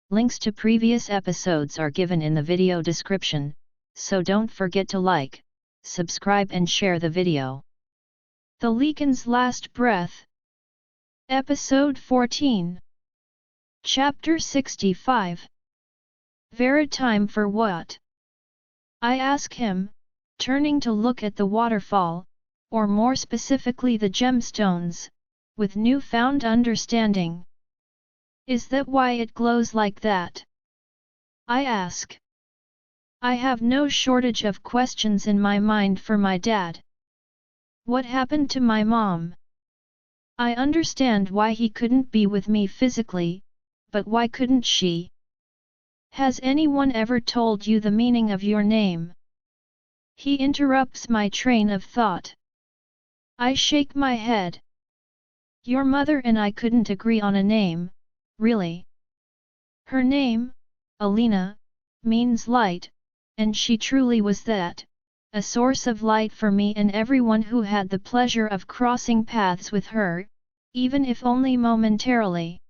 Links to previous episodes are given in the video description, so don't forget to like, subscribe and share the video. The Lycan's Last Breath. Episode 14. Chapter 65. Vera, time for what? I ask him, turning to look at the waterfall, or more specifically the gemstones, with newfound understanding. Is that why it glows like that? I ask. I have no shortage of questions in my mind for my dad. What happened to my mom? I understand why he couldn't be with me physically, but why couldn't she? Has anyone ever told you the meaning of your name? He interrupts my train of thought. I shake my head. Your mother and I couldn't agree on a name, really. Her name, Alina, means light, and she truly was that, a source of light for me and everyone who had the pleasure of crossing paths with her, even if only momentarily.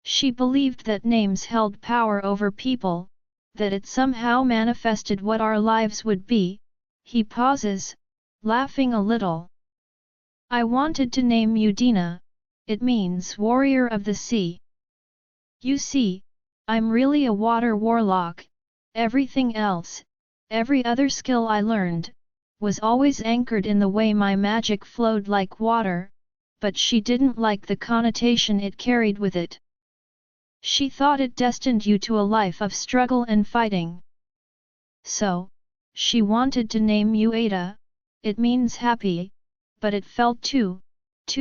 She believed that names held power over people, that it somehow manifested what our lives would be. He pauses, laughing a little. I wanted to name you Dina. It means warrior of the sea. You see, I'm really a water warlock. Everything else, every other skill I learned, was always anchored in the way my magic flowed like water, but she didn't like the connotation it carried with it. She thought it destined you to a life of struggle and fighting. So, she wanted to name you Ada. It means happy, but it felt too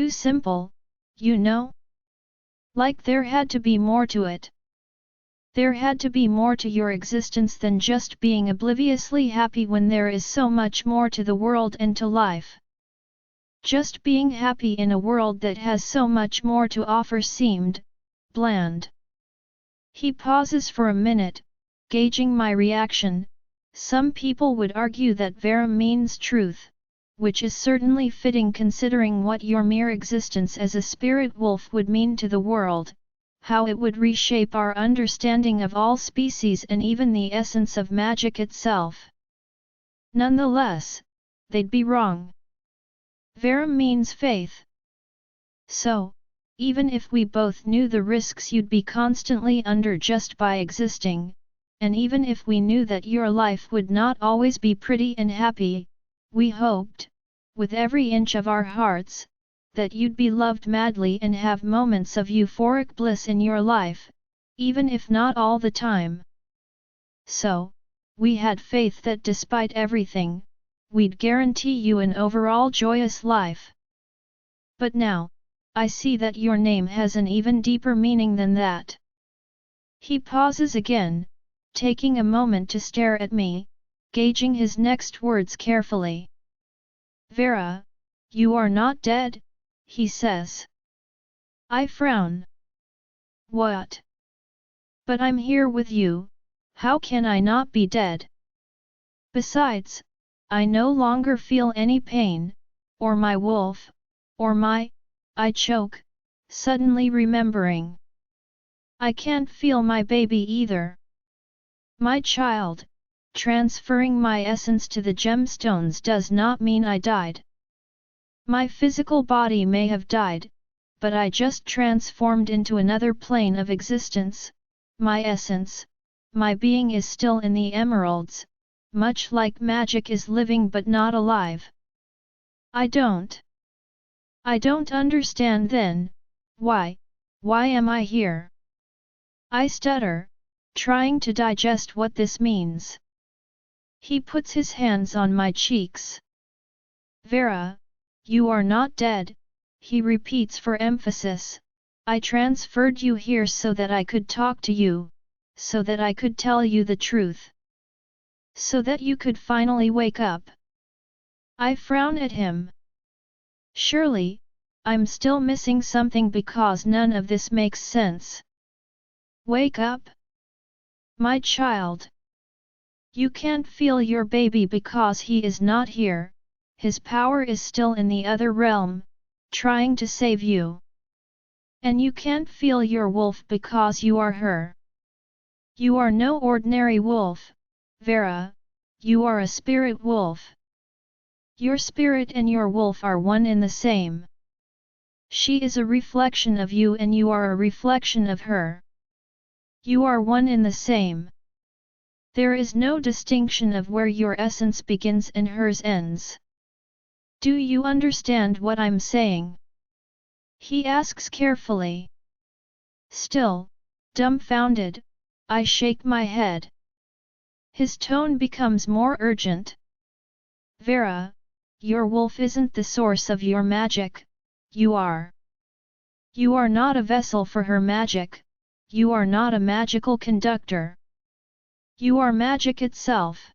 simple, you know? Like there had to be more to it. There had to be more to your existence than just being obliviously happy when there is so much more to the world and to life. Just being happy in a world that has so much more to offer seemed bland. He pauses for a minute, gauging my reaction. Some people would argue that Vera means truth, which is certainly fitting considering what your mere existence as a spirit wolf would mean to the world, how it would reshape our understanding of all species and even the essence of magic itself. Nonetheless, they'd be wrong. Vera means faith. So, even if we both knew the risks you'd be constantly under just by existing, and even if we knew that your life would not always be pretty and happy, we hoped, with every inch of our hearts, that you'd be loved madly and have moments of euphoric bliss in your life, even if not all the time. So, we had faith that despite everything, we'd guarantee you an overall joyous life. But now, I see that your name has an even deeper meaning than that. He pauses again, taking a moment to stare at me, gauging his next words carefully. Vera, you are not dead, he says. I frown. What? But I'm here with you, how can I not be dead? Besides, I no longer feel any pain, or my wolf, or my... I choke, suddenly remembering. I can't feel my baby either. My child, transferring my essence to the gemstones does not mean I died. My physical body may have died, but I just transformed into another plane of existence. My essence, my being is still in the emeralds, much like magic is living but not alive. I don't understand then, why am I here? I stutter, trying to digest what this means. He puts his hands on my cheeks. Vera, you are not dead, he repeats for emphasis. I transferred you here so that I could talk to you, so that I could tell you the truth. So that you could finally wake up. I frown at him. Surely, I'm still missing something because none of this makes sense. Wake up? My child. You can't feel your baby because he is not here, his power is still in the other realm, trying to save you. And you can't feel your wolf because you are her. You are no ordinary wolf, Vera, you are a spirit wolf. Your spirit and your wolf are one in the same. She is a reflection of you and you are a reflection of her. You are one in the same. There is no distinction of where your essence begins and hers ends. Do you understand what I'm saying? He asks carefully. Still, dumbfounded, I shake my head. His tone becomes more urgent. Vera, your wolf isn't the source of your magic, you are. You are not a vessel for her magic, you are not a magical conductor. You are magic itself.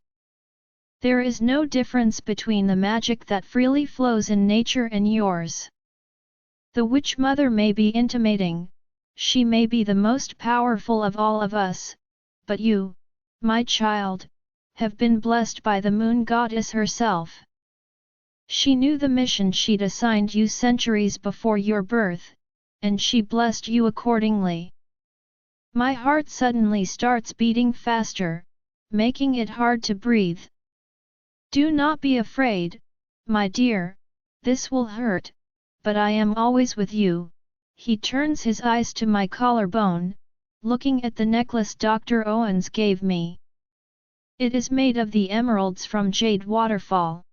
There is no difference between the magic that freely flows in nature and yours. The Witch Mother may be intimating, she may be the most powerful of all of us, but you, my child, have been blessed by the Moon Goddess herself. She knew the mission she'd assigned you centuries before your birth, and she blessed you accordingly. My heart suddenly starts beating faster, making it hard to breathe. Do not be afraid, my dear, this will hurt, but I am always with you. He turns his eyes to my collarbone, looking at the necklace Dr. Owens gave me. It is made of the emeralds from Jade Waterfall.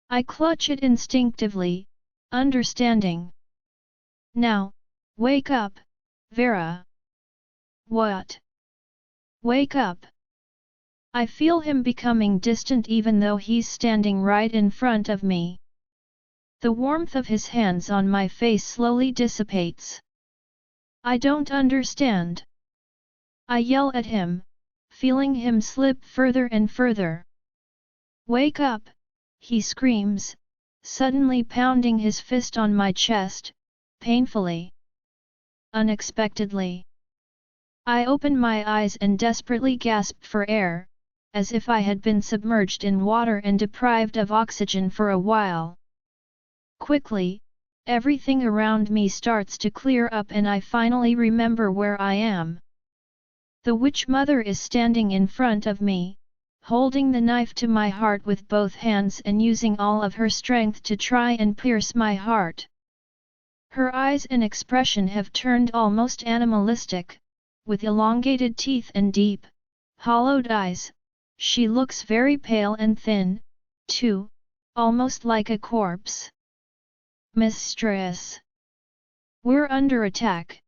I clutch it instinctively, understanding. Now, wake up, Vera. What? Wake up. I feel him becoming distant even though he's standing right in front of me. The warmth of his hands on my face slowly dissipates. I don't understand. I yell at him, feeling him slip further and further. Wake up, he screams, suddenly pounding his fist on my chest, painfully. Unexpectedly. I open my eyes and desperately gasp for air, as if I had been submerged in water and deprived of oxygen for a while. Quickly, everything around me starts to clear up and I finally remember where I am. The Witch Mother is standing in front of me, holding the knife to my heart with both hands and using all of her strength to try and pierce my heart. Her eyes and expression have turned almost animalistic, with elongated teeth and deep, hollowed eyes. She looks very pale and thin, too, almost like a corpse. Mistress! We're under attack.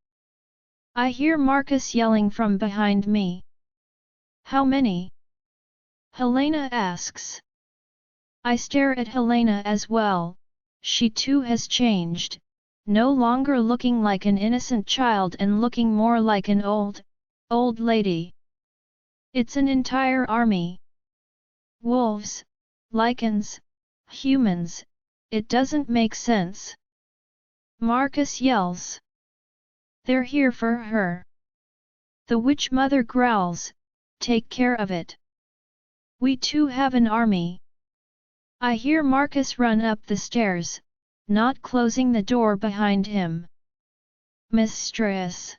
I hear Marcus yelling from behind me. How many? Helena asks. I stare at Helena as well. She too has changed, no longer looking like an innocent child and looking more like an old lady. It's an entire army. Wolves, Lycans, humans, it doesn't make sense. Marcus yells. They're here for her. The Witch Mother growls, take care of it. We too have an army. I hear Marcus run up the stairs, not closing the door behind him. Mistress?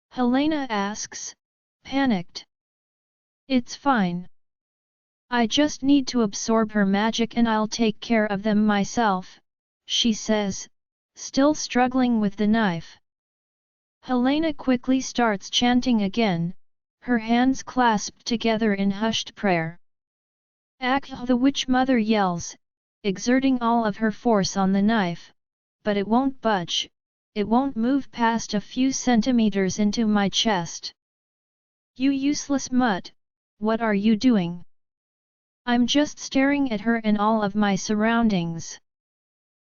Helena asks, panicked. It's fine. I just need to absorb her magic and I'll take care of them myself, she says, still struggling with the knife. Helena quickly starts chanting again, her hands clasped together in hushed prayer. Akh! The Witch Mother yells, exerting all of her force on the knife, but it won't budge, it won't move past a few centimeters into my chest. You useless mutt, what are you doing? I'm just staring at her and all of my surroundings.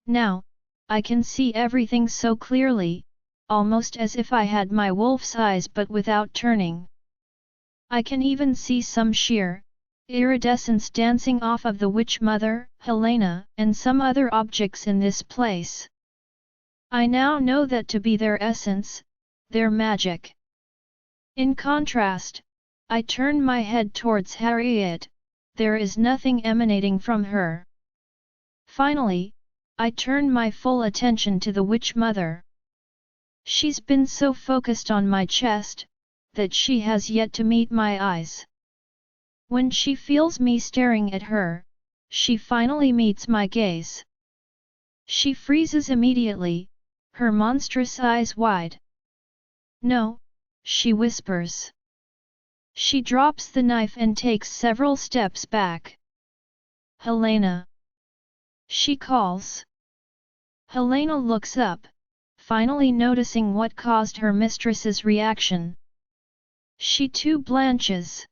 Now, I can see everything so clearly, almost as if I had my wolf's eyes but without turning. I can even see some sheer iridescence dancing off of the Witch Mother, Helena, and some other objects in this place. I now know that to be their essence, their magic. In contrast, I turn my head towards Harriet. There is nothing emanating from her. Finally, I turn my full attention to the Witch Mother. She's been so focused on my chest, that she has yet to meet my eyes. When she feels me staring at her, she finally meets my gaze. She freezes immediately, her monstrous eyes wide. "No," she whispers. She drops the knife and takes several steps back. "Helena!" she calls. Helena looks up, finally noticing what caused her mistress's reaction. She too blanches.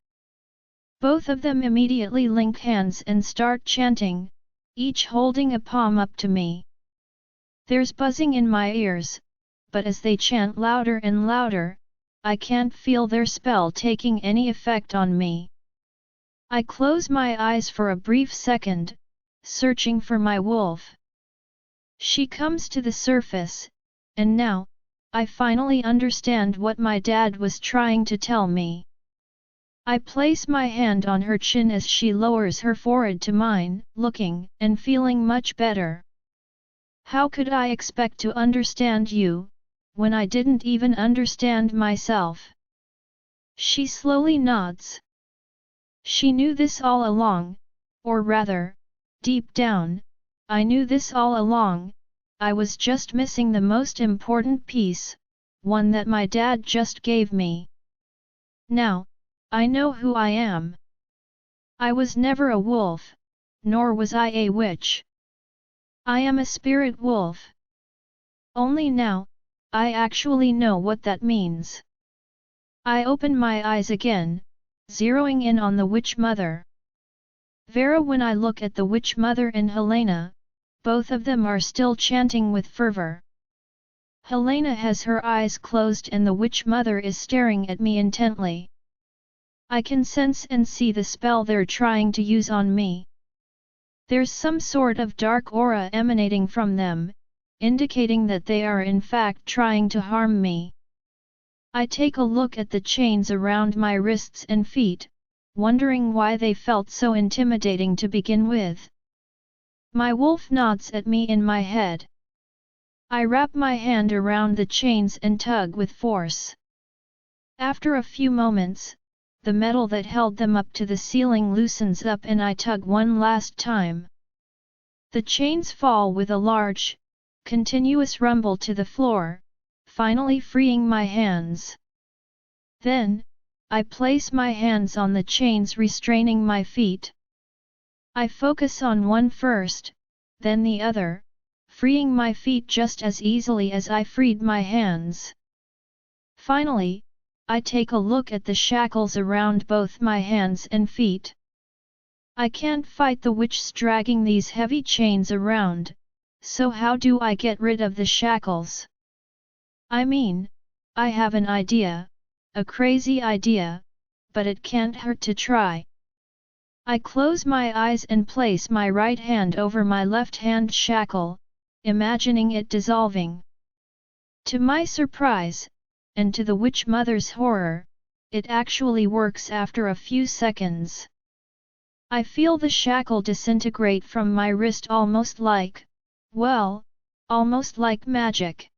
Both of them immediately link hands and start chanting, each holding a palm up to me. There's buzzing in my ears, but as they chant louder and louder, I can't feel their spell taking any effect on me. I close my eyes for a brief second, searching for my wolf. She comes to the surface, and now, I finally understand what my dad was trying to tell me. I place my hand on her chin as she lowers her forehead to mine, looking and feeling much better. "How could I expect to understand you, when I didn't even understand myself?" She slowly nods. She knew this all along, or rather, deep down, I knew this all along. I was just missing the most important piece, one that my dad just gave me. Now, I know who I am. I was never a wolf, nor was I a witch. I am a spirit wolf. Only now, I actually know what that means. I open my eyes again, zeroing in on the witch mother. Vera, when I look at the witch mother and Helena, both of them are still chanting with fervor. Helena has her eyes closed and the witch mother is staring at me intently. I can sense and see the spell they're trying to use on me. There's some sort of dark aura emanating from them, indicating that they are in fact trying to harm me. I take a look at the chains around my wrists and feet, wondering why they felt so intimidating to begin with. My wolf nods at me in my head. I wrap my hand around the chains and tug with force. After a few moments, the metal that held them up to the ceiling loosens up and I tug one last time. The chains fall with a large, continuous rumble to the floor, finally freeing my hands. Then, I place my hands on the chains restraining my feet. I focus on one first, then the other, freeing my feet just as easily as I freed my hands. Finally, I take a look at the shackles around both my hands and feet. I can't fight the witch dragging these heavy chains around, so how do I get rid of the shackles? I mean, I have an idea, a crazy idea, but it can't hurt to try. I close my eyes and place my right hand over my left hand shackle, imagining it dissolving. To my surprise, and to the witch mother's horror, it actually works after a few seconds. I feel the shackle disintegrate from my wrist almost like magic.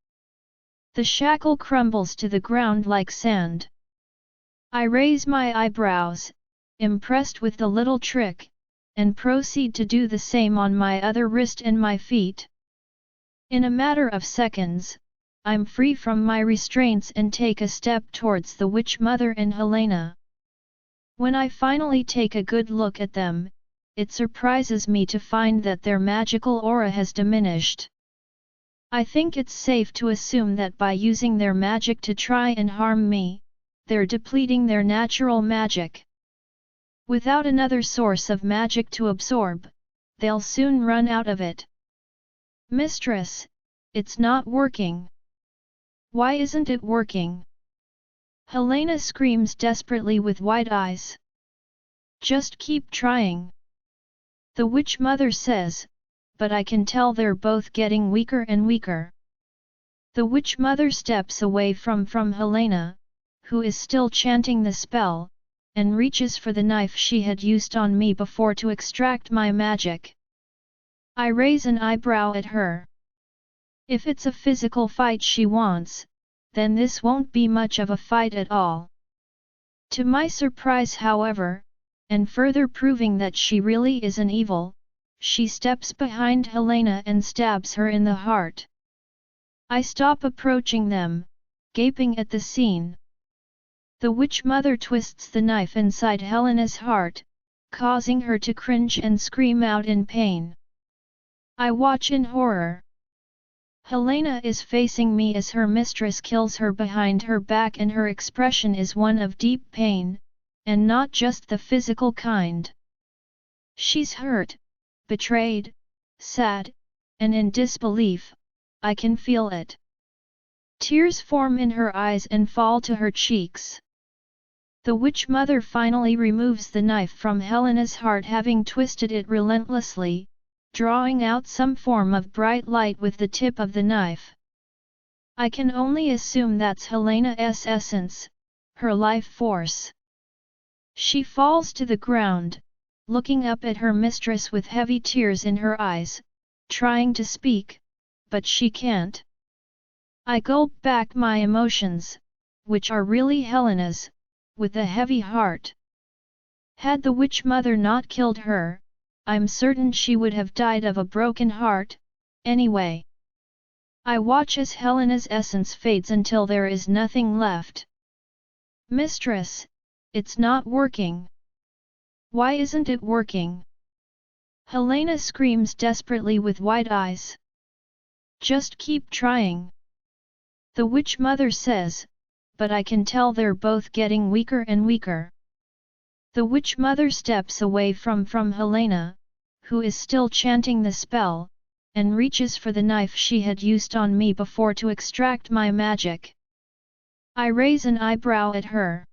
The shackle crumbles to the ground like sand. I raise my eyebrows, impressed with the little trick, and proceed to do the same on my other wrist and my feet. In a matter of seconds, I'm free from my restraints and take a step towards the witch mother and Helena. When I finally take a good look at them, it surprises me to find that their magical aura has diminished. I think it's safe to assume that by using their magic to try and harm me, they're depleting their natural magic. Without another source of magic to absorb, they'll soon run out of it. "Mistress, it's not working." "Why isn't it working?" Helena screams desperately with wide eyes. "Just keep trying," the witch mother says, but I can tell they're both getting weaker and weaker. The witch mother steps away from Helena, who is still chanting the spell, and reaches for the knife she had used on me before to extract my magic. I raise an eyebrow at her. If it's a physical fight she wants, then this won't be much of a fight at all. To my surprise, however, and further proving that she really is an evil, she steps behind Helena and stabs her in the heart. I stop approaching them, gaping at the scene. The witch mother twists the knife inside Helena's heart, causing her to cringe and scream out in pain. I watch in horror. Helena is facing me as her mistress kills her behind her back, and her expression is one of deep pain, and not just the physical kind. She's hurt, betrayed, sad, and in disbelief. I can feel it. Tears form in her eyes and fall to her cheeks. The witch mother finally removes the knife from Helena's heart, having twisted it relentlessly, drawing out some form of bright light with the tip of the knife. I can only assume that's Helena's essence, her life force. She falls to the ground, looking up at her mistress with heavy tears in her eyes, trying to speak, but she can't. I gulp back my emotions, which are really Helena's, with a heavy heart. Had the witch mother not killed her, I'm certain she would have died of a broken heart, anyway. I watch as Helena's essence fades until there is nothing left. Mistress, it's not working. Why isn't it working? Helena screams desperately with wide eyes. Just keep trying. The witch mother says, but I can tell they're both getting weaker and weaker. The witch mother steps away from Helena, who is still chanting the spell, and reaches for the knife she had used on me before to extract my magic. I raise an eyebrow at her.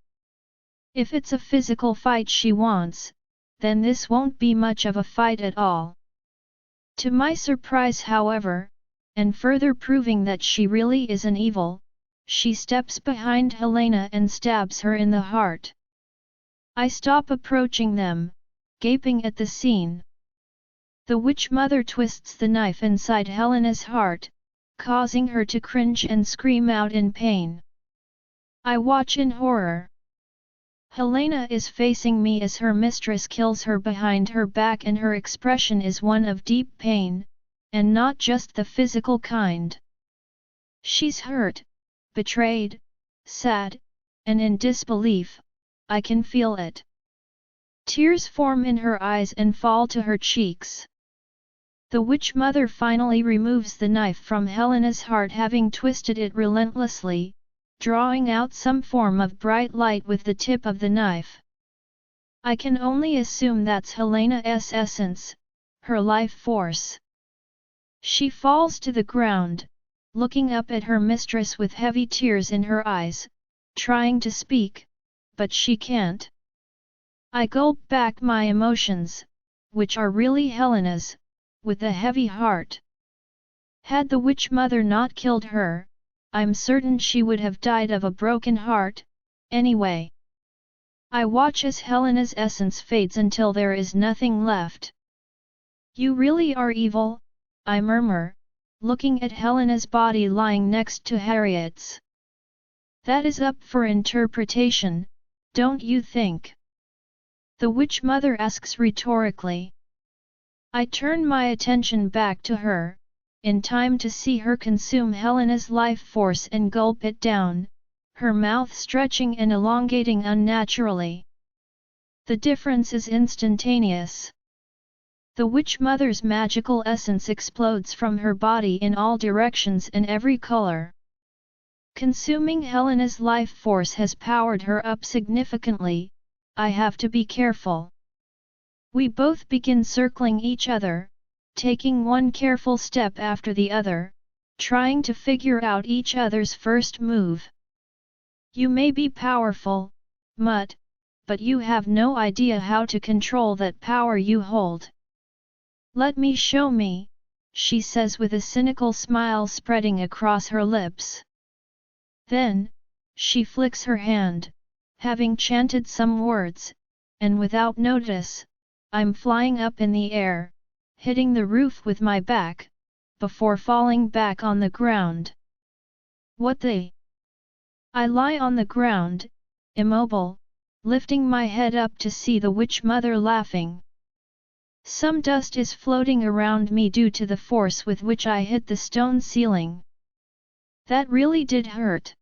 If it's a physical fight she wants, then this won't be much of a fight at all. To my surprise, however, and further proving that she really is an evil, she steps behind Helena and stabs her in the heart. I stop approaching them, gaping at the scene. The witch mother twists the knife inside Helena's heart, causing her to cringe and scream out in pain. I watch in horror. Helena is facing me as her mistress kills her behind her back, and her expression is one of deep pain, and not just the physical kind. She's hurt, betrayed, sad, and in disbelief. I can feel it. Tears form in her eyes and fall to her cheeks. The witch mother finally removes the knife from Helena's heart, having twisted it relentlessly, drawing out some form of bright light with the tip of the knife. I can only assume that's Helena's essence, her life force. She falls to the ground, looking up at her mistress with heavy tears in her eyes, trying to speak, but she can't. I gulp back my emotions, which are really Helena's, with a heavy heart. Had the witch mother not killed her, I'm certain she would have died of a broken heart, anyway. I watch as Helena's essence fades until there is nothing left. You really are evil, I murmur, looking at Helena's body lying next to Harriet's. That is up for interpretation, don't you think? The witch mother asks rhetorically. I turn my attention back to her, in time to see her consume Helena's life force and gulp it down, her mouth stretching and elongating unnaturally. The difference is instantaneous. The witch mother's magical essence explodes from her body in all directions and every color. Consuming Helena's life force has powered her up significantly. I have to be careful. We both begin circling each other, taking one careful step after the other, trying to figure out each other's first move. You may be powerful, Mutt, but you have no idea how to control that power you hold. Let me show me, she says with a cynical smile spreading across her lips. Then, she flicks her hand, having chanted some words, and without notice, I'm flying up in the air, hitting the roof with my back, before falling back on the ground. What the? I lie on the ground, immobile, lifting my head up to see the witch mother laughing. Some dust is floating around me due to the force with which I hit the stone ceiling. That really did hurt.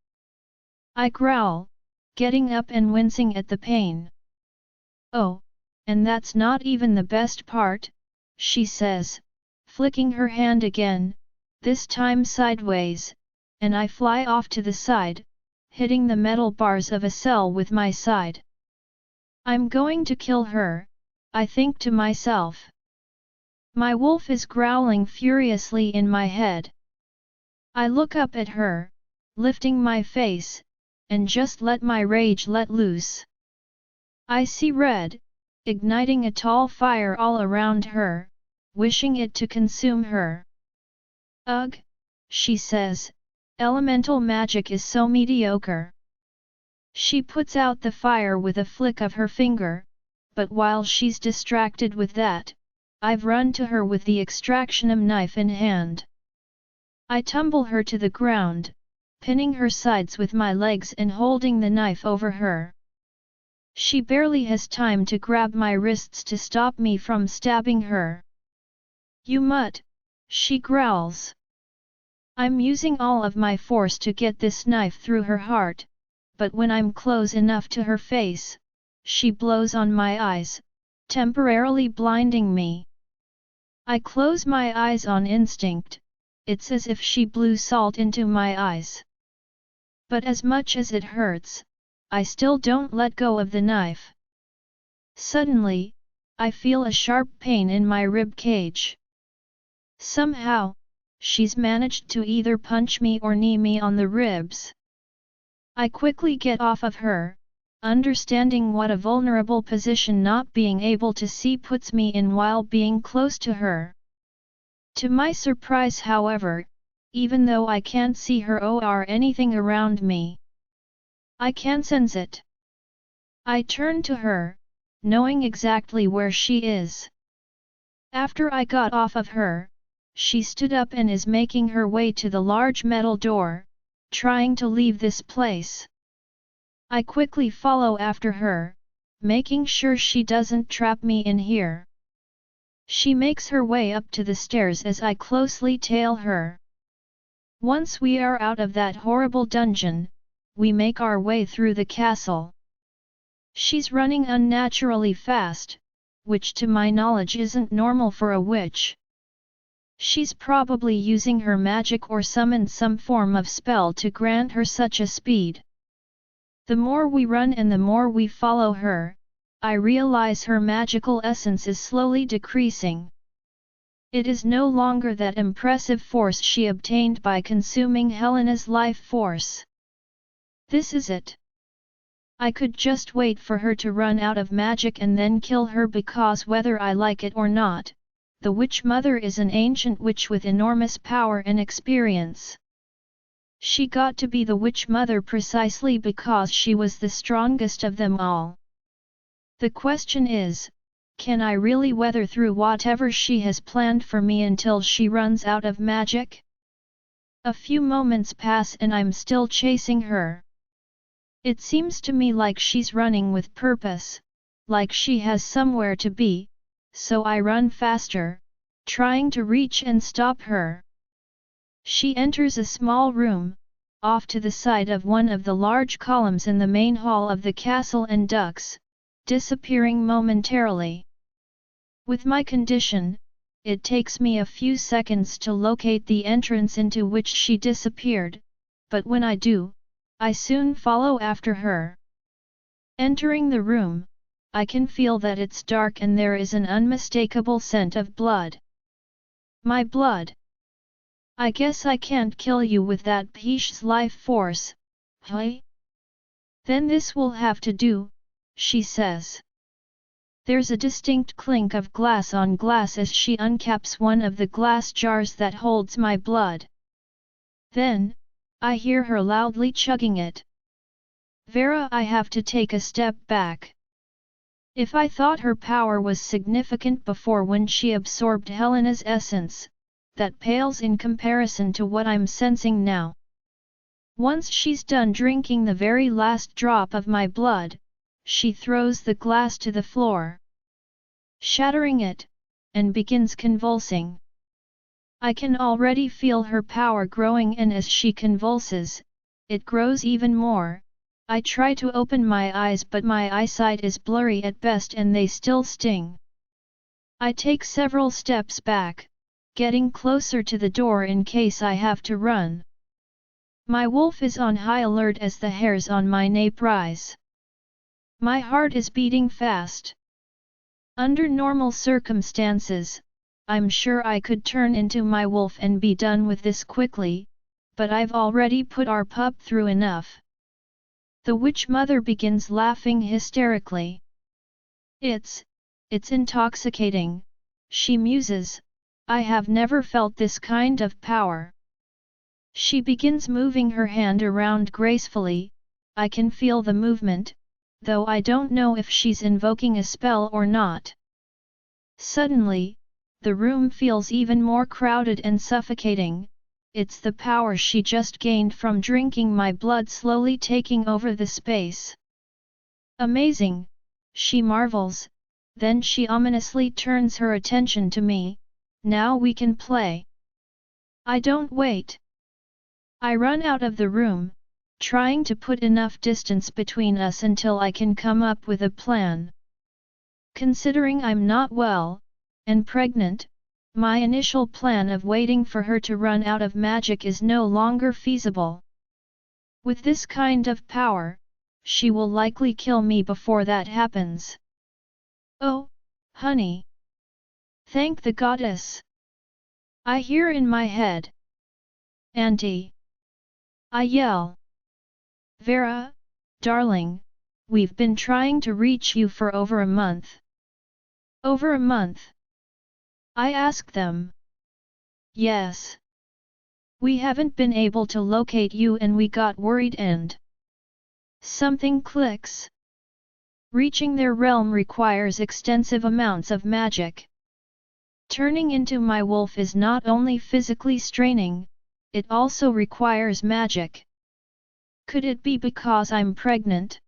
I growl, getting up and wincing at the pain. Oh, and that's not even the best part, she says, flicking her hand again, this time sideways, and I fly off to the side, hitting the metal bars of a cell with my side. I'm going to kill her, I think to myself. My wolf is growling furiously in my head. I look up at her, lifting my face, and just let my rage let loose. I see red, igniting a tall fire all around her, wishing it to consume her. Ugh, she says, elemental magic is so mediocre. She puts out the fire with a flick of her finger, but while she's distracted with that, I've run to her with the extractionum knife in hand. I tumble her to the ground, pinning her sides with my legs and holding the knife over her. She barely has time to grab my wrists to stop me from stabbing her. You mutt, she growls. I'm using all of my force to get this knife through her heart, but when I'm close enough to her face, she blows on my eyes, temporarily blinding me. I close my eyes on instinct, it's as if she blew salt into my eyes. But as much as it hurts, I still don't let go of the knife. Suddenly, I feel a sharp pain in my rib cage. Somehow, she's managed to either punch me or knee me on the ribs. I quickly get off of her, understanding what a vulnerable position not being able to see puts me in while being close to her. To my surprise, however, even though I can't see her or anything around me, I can sense it. I turn to her, knowing exactly where she is. After I got off of her, she stood up and is making her way to the large metal door, trying to leave this place. I quickly follow after her, making sure she doesn't trap me in here. She makes her way up to the stairs as I closely tail her. Once we are out of that horrible dungeon, we make our way through the castle. She's running unnaturally fast, which to my knowledge isn't normal for a witch. She's probably using her magic or summoned some form of spell to grant her such a speed. The more we run and the more we follow her, I realize her magical essence is slowly decreasing. It is no longer that impressive force she obtained by consuming Helena's life force. This is it. I could just wait for her to run out of magic and then kill her because whether I like it or not, the Witch Mother is an ancient witch with enormous power and experience. She got to be the Witch Mother precisely because she was the strongest of them all. The question is, can I really weather through whatever she has planned for me until she runs out of magic? A few moments pass and I'm still chasing her. It seems to me like she's running with purpose, like she has somewhere to be, so I run faster, trying to reach and stop her. She enters a small room, off to the side of one of the large columns in the main hall of the castle and ducks, disappearing momentarily. With my condition, it takes me a few seconds to locate the entrance into which she disappeared, but when I do, I soon follow after her. Entering the room, I can feel that it's dark and there is an unmistakable scent of blood. My blood! I guess I can't kill you with that Peish's life force, hey? Then this will have to do, she says. There's a distinct clink of glass on glass as she uncaps one of the glass jars that holds my blood. Then, I hear her loudly chugging it. Vera, I have to take a step back. If I thought her power was significant before when she absorbed Helena's essence, that pales in comparison to what I'm sensing now. Once she's done drinking the very last drop of my blood, she throws the glass to the floor, shattering it, and begins convulsing. I can already feel her power growing, and as she convulses, it grows even more. I try to open my eyes, but my eyesight is blurry at best and they still sting. I take several steps back, getting closer to the door in case I have to run. My wolf is on high alert as the hairs on my nape rise. My heart is beating fast. Under normal circumstances, I'm sure I could turn into my wolf and be done with this quickly, but I've already put our pup through enough. The witch mother begins laughing hysterically. It's intoxicating, she muses. I have never felt this kind of power. She begins moving her hand around gracefully. I can feel the movement, though I don't know if she's invoking a spell or not. Suddenly, the room feels even more crowded and suffocating. It's the power she just gained from drinking my blood slowly taking over the space. Amazing, she marvels, then she ominously turns her attention to me. Now we can play. I don't wait. I run out of the room, trying to put enough distance between us until I can come up with a plan. Considering I'm not well, and pregnant, my initial plan of waiting for her to run out of magic is no longer feasible. With this kind of power, she will likely kill me before that happens. Oh, honey! Thank the goddess! I hear in my head. Auntie! I yell. Vera, darling, we've been trying to reach you for over a month. Over a month? I ask them. Yes. We haven't been able to locate you and we got worried and… Something clicks. Reaching their realm requires extensive amounts of magic. Turning into my wolf is not only physically straining, it also requires magic. Could it be because I'm pregnant?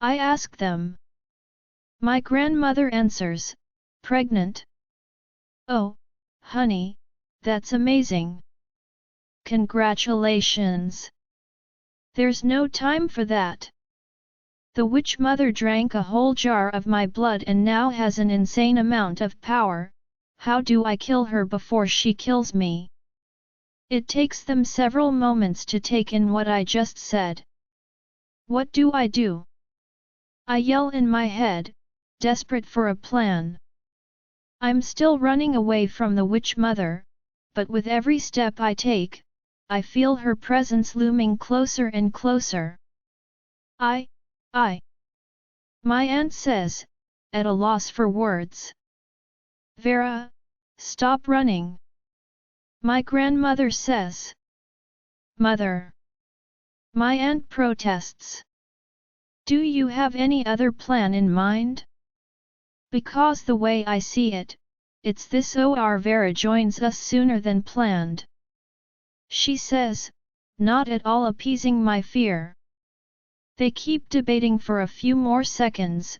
I ask them. My grandmother answers, pregnant? Oh, honey, that's amazing. Congratulations. There's no time for that. The witch mother drank a whole jar of my blood and now has an insane amount of power. How do I kill her before she kills me? It takes them several moments to take in what I just said. What do I do? I yell in my head, desperate for a plan. I'm still running away from the witch mother, but with every step I take, I feel her presence looming closer and closer. I. My aunt says, at a loss for words. Vera, stop running. My grandmother says. Mother. My aunt protests. Do you have any other plan in mind? Because the way I see it, it's this or Vera joins us sooner than planned. She says, not at all appeasing my fear. They keep debating for a few more seconds,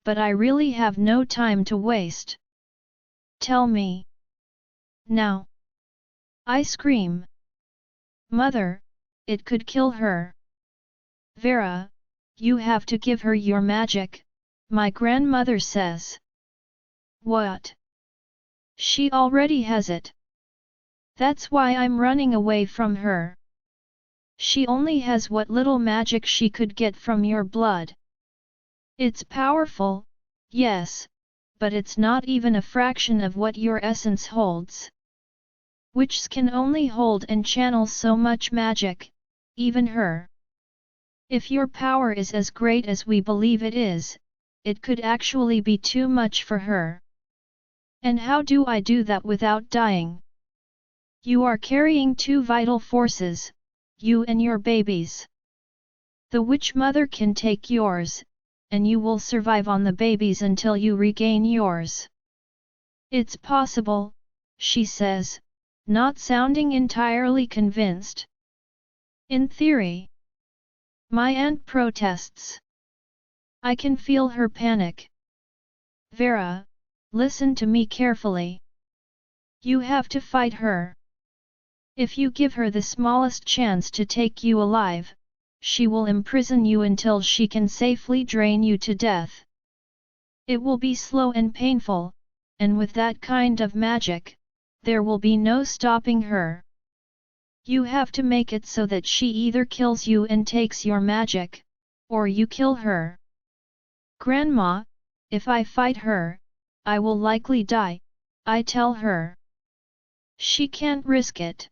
but I really have no time to waste. Tell me. Now. I scream. Mother, it could kill her. Vera, you have to give her your magic, my grandmother says. What? She already has it. That's why I'm running away from her. She only has what little magic she could get from your blood. It's powerful, yes, but it's not even a fraction of what your essence holds. Witches can only hold and channel so much magic, even her. If your power is as great as we believe it is, it could actually be too much for her. And how do I do that without dying? You are carrying two vital forces, you and your babies. The witch mother can take yours, and you will survive on the babies until you regain yours. It's possible, she says, not sounding entirely convinced. In theory. My aunt protests. I can feel her panic. Vera, listen to me carefully. You have to fight her. If you give her the smallest chance to take you alive, she will imprison you until she can safely drain you to death. It will be slow and painful, and with that kind of magic, there will be no stopping her. You have to make it so that she either kills you and takes your magic, or you kill her. Grandma, if I fight her, I will likely die, I tell her. She can't risk it.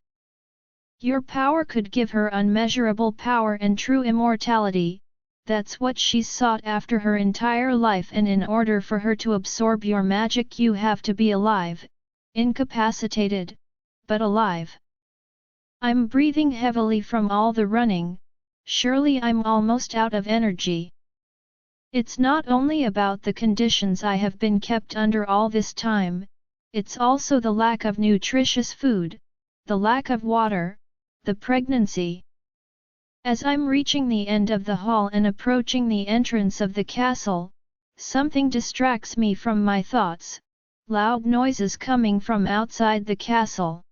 Your power could give her unmeasurable power and true immortality, that's what she's sought after her entire life, and in order for her to absorb your magic you have to be alive, incapacitated, but alive. I'm breathing heavily from all the running, surely I'm almost out of energy. It's not only about the conditions I have been kept under all this time, it's also the lack of nutritious food, the lack of water, the pregnancy. As I'm reaching the end of the hall and approaching the entrance of the castle, something distracts me from my thoughts, loud noises coming from outside the castle.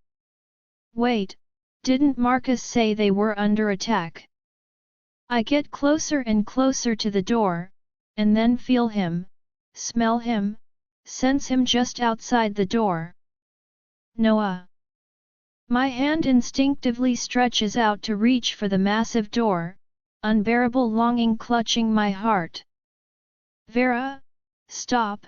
Wait, didn't Marcus say they were under attack? I get closer and closer to the door, and then feel him, smell him, sense him just outside the door. Noah. My hand instinctively stretches out to reach for the massive door, unbearable longing clutching my heart. Vera, stop,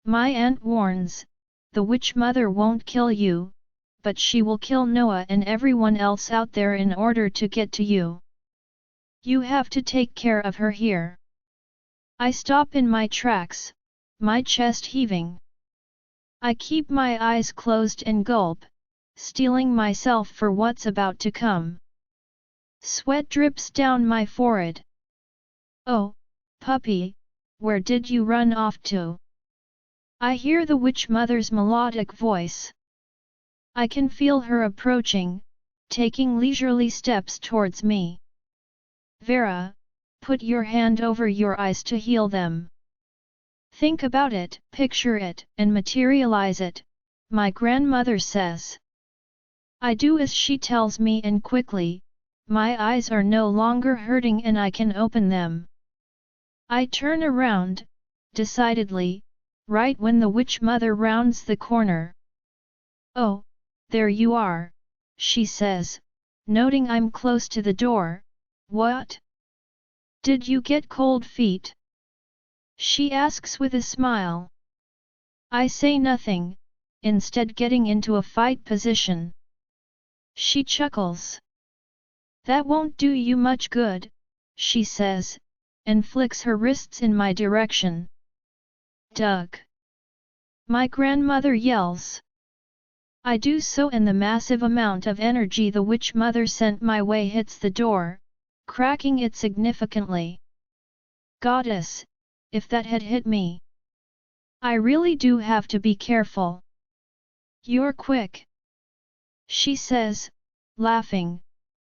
my aunt warns, the witch mother won't kill you, but she will kill Noah and everyone else out there in order to get to you. You have to take care of her here. I stop in my tracks, my chest heaving. I keep my eyes closed and gulp, steeling myself for what's about to come. Sweat drips down my forehead. Oh, puppy, where did you run off to? I hear the witch mother's melodic voice. I can feel her approaching, taking leisurely steps towards me. Vera, put your hand over your eyes to heal them. Think about it, picture it, and materialize it, my grandmother says. I do as she tells me, and quickly, my eyes are no longer hurting and I can open them. I turn around, decidedly, right when the witch mother rounds the corner. Oh, there you are, she says, noting I'm close to the door. What? Did you get cold feet? She asks with a smile. I say nothing, instead getting into a fight position. She chuckles. That won't do you much good, she says, and flicks her wrists in my direction. Doug! My grandmother yells. I do so, and the massive amount of energy the witch mother sent my way hits the door, cracking it significantly. Goddess, if that had hit me. I really do have to be careful. You're quick, she says, laughing,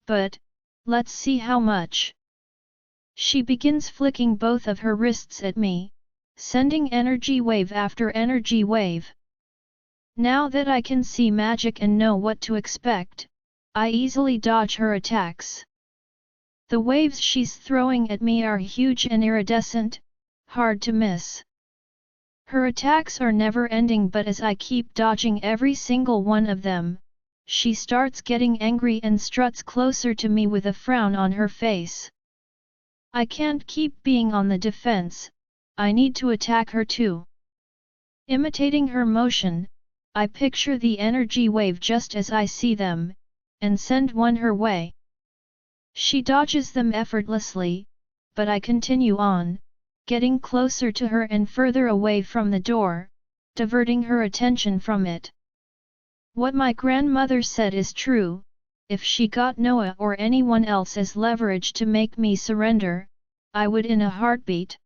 but, let's see how much. She begins flicking both of her wrists at me, sending energy wave after energy wave. Now that I can see magic and know what to expect, I easily dodge her attacks. The waves she's throwing at me are huge and iridescent, hard to miss. Her attacks are never ending, but as I keep dodging every single one of them, she starts getting angry and struts closer to me with a frown on her face. I can't keep being on the defense, I need to attack her too. Imitating her motion, I picture the energy wave just as I see them, and send one her way. She dodges them effortlessly, but I continue on, getting closer to her and further away from the door, diverting her attention from it. What my grandmother said is true, if she got Noah or anyone else as leverage to make me surrender, I would in a heartbeat.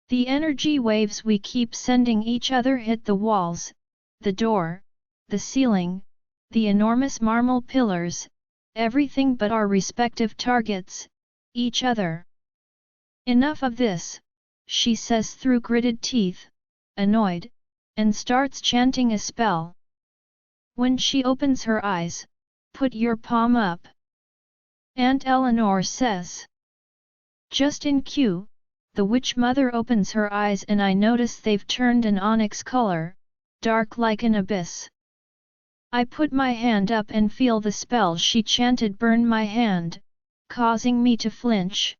The energy waves we keep sending each other hit the walls, the door, the ceiling, the enormous marble pillars, everything but our respective targets, each other. Enough of this, she says through gritted teeth, annoyed, and starts chanting a spell. When she opens her eyes, put your palm up, Aunt Eleanor says. Just in cue, the witch mother opens her eyes and I notice they've turned an onyx color, dark like an abyss. I put my hand up and feel the spell she chanted burn my hand, causing me to flinch.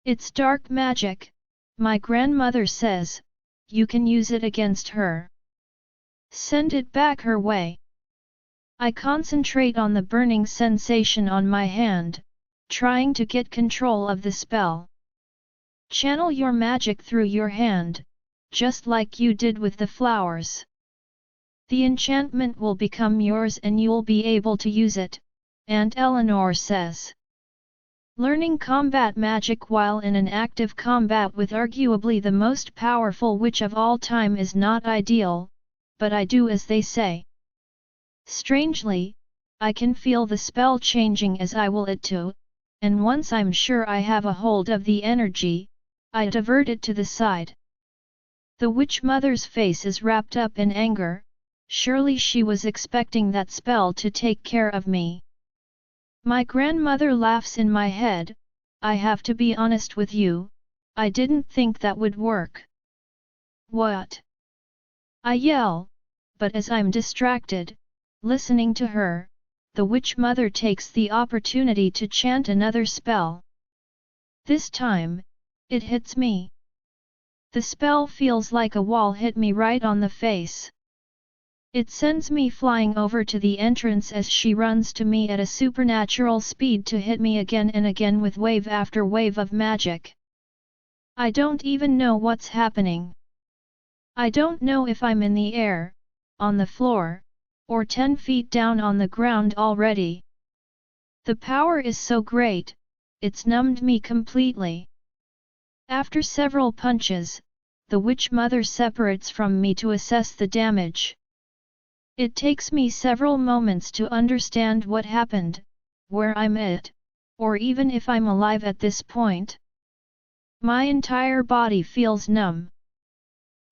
It's dark magic, my grandmother says, you can use it against her. Send it back her way. I concentrate on the burning sensation on my hand, trying to get control of the spell. Channel your magic through your hand, just like you did with the flowers. The enchantment will become yours and you'll be able to use it, Aunt Eleanor says. Learning combat magic while in an active combat with arguably the most powerful witch of all time is not ideal, but I do as they say. Strangely, I can feel the spell changing as I will it to, and once I'm sure I have a hold of the energy, I divert it to the side. The witch mother's face is wrapped up in anger, surely she was expecting that spell to take care of me. My grandmother laughs in my head, I have to be honest with you, I didn't think that would work. What? I yell, but as I'm distracted, listening to her, the witch mother takes the opportunity to chant another spell. This time, it hits me. The spell feels like a wall hit me right on the face. It sends me flying over to the entrance as she runs to me at a supernatural speed to hit me again and again with wave after wave of magic. I don't even know what's happening. I don't know if I'm in the air, on the floor, or 10 feet down on the ground already. The power is so great, it's numbed me completely. After several punches, the witch mother separates from me to assess the damage. It takes me several moments to understand what happened, where I'm at, or even if I'm alive at this point. My entire body feels numb.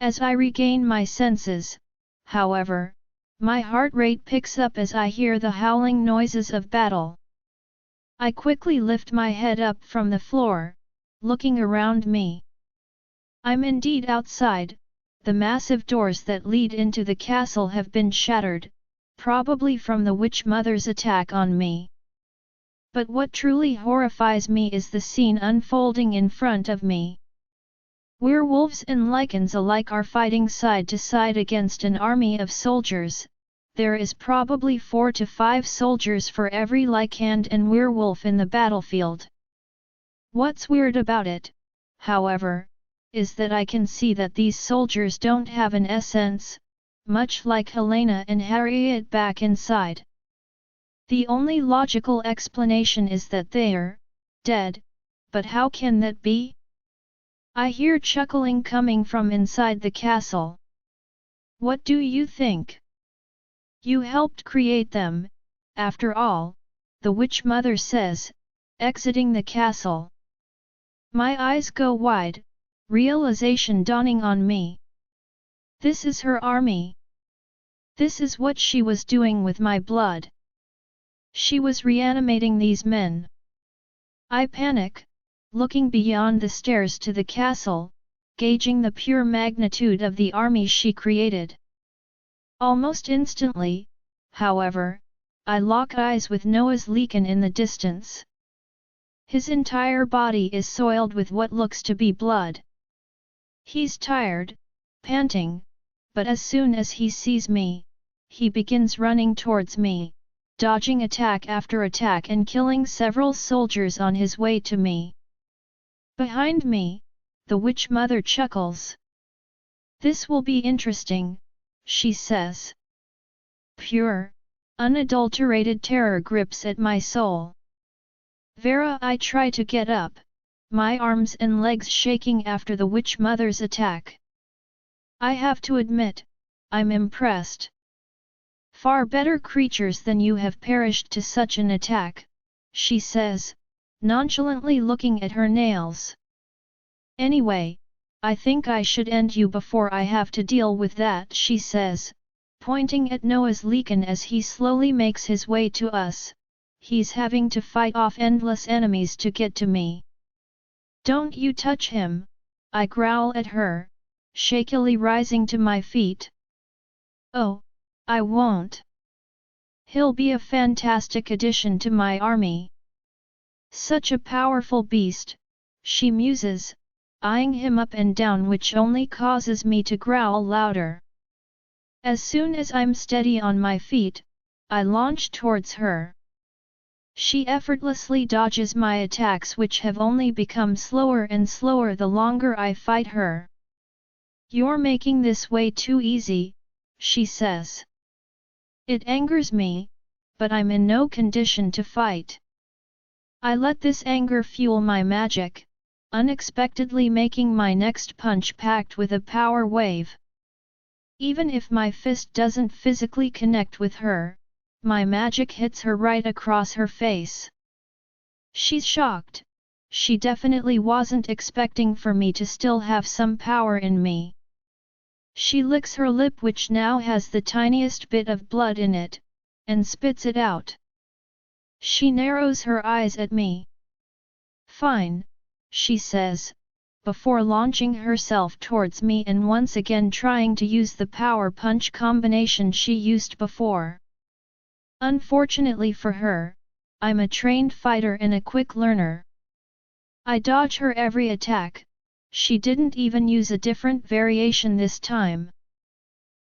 As I regain my senses, however, my heart rate picks up as I hear the howling noises of battle. I quickly lift my head up from the floor, looking around me. I'm indeed outside. The massive doors that lead into the castle have been shattered, probably from the witch mother's attack on me. But what truly horrifies me is the scene unfolding in front of me. Werewolves and Lycans alike are fighting side to side against an army of soldiers. There is probably 4 to 5 soldiers for every Lycan and werewolf in the battlefield. What's weird about it, however, is that I can see that these soldiers don't have an essence, much like Helena and Harriet back inside. The only logical explanation is that they're dead, but how can that be? I hear chuckling coming from inside the castle. What do you think? You helped create them, after all, the witch mother says, exiting the castle. My eyes go wide, realization dawning on me. This is her army. This is what she was doing with my blood. She was reanimating these men. I panic, looking beyond the stairs to the castle, gauging the pure magnitude of the army she created. Almost instantly, however, I lock eyes with Noah's Lycan in the distance. His entire body is soiled with what looks to be blood. He's tired, panting, but as soon as he sees me, he begins running towards me, dodging attack after attack and killing several soldiers on his way to me. Behind me, the witch mother chuckles. This will be interesting, she says. Pure, unadulterated terror grips at my soul. Vera, I try to get up, my arms and legs shaking after the witch mother's attack. I have to admit, I'm impressed. Far better creatures than you have perished to such an attack, she says, nonchalantly looking at her nails. Anyway, I think I should end you before I have to deal with that, she says, pointing at Noah's Lycan as he slowly makes his way to us. He's having to fight off endless enemies to get to me. Don't you touch him, I growl at her, shakily rising to my feet. Oh, I won't. He'll be a fantastic addition to my army. Such a powerful beast, she muses, eyeing him up and down, which only causes me to growl louder. As soon as I'm steady on my feet, I launch towards her. She effortlessly dodges my attacks, which have only become slower and slower the longer I fight her. You're making this way too easy, she says. It angers me, but I'm in no condition to fight. I let this anger fuel my magic, unexpectedly making my next punch packed with a power wave. Even if my fist doesn't physically connect with her, my magic hits her right across her face. She's shocked. She definitely wasn't expecting for me to still have some power in me. She licks her lip, which now has the tiniest bit of blood in it, and spits it out. She narrows her eyes at me. Fine, she says, before launching herself towards me and once again trying to use the power punch combination she used before. Unfortunately for her, I'm a trained fighter and a quick learner. I dodge her every attack. She didn't even use a different variation this time.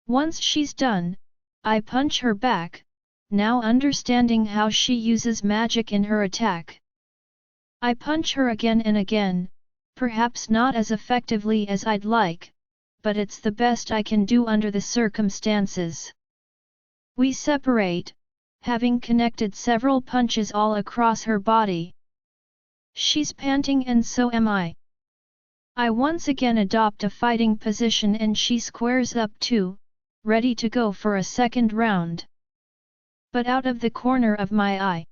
Once she's done, I punch her back, now understanding how she uses magic in her attack. I punch her again and again, perhaps not as effectively as I'd like, but it's the best I can do under the circumstances. We separate, having connected several punches all across her body. She's panting and so am I. I once again adopt a fighting position and she squares up too, ready to go for a second round. But out of the corner of my eye,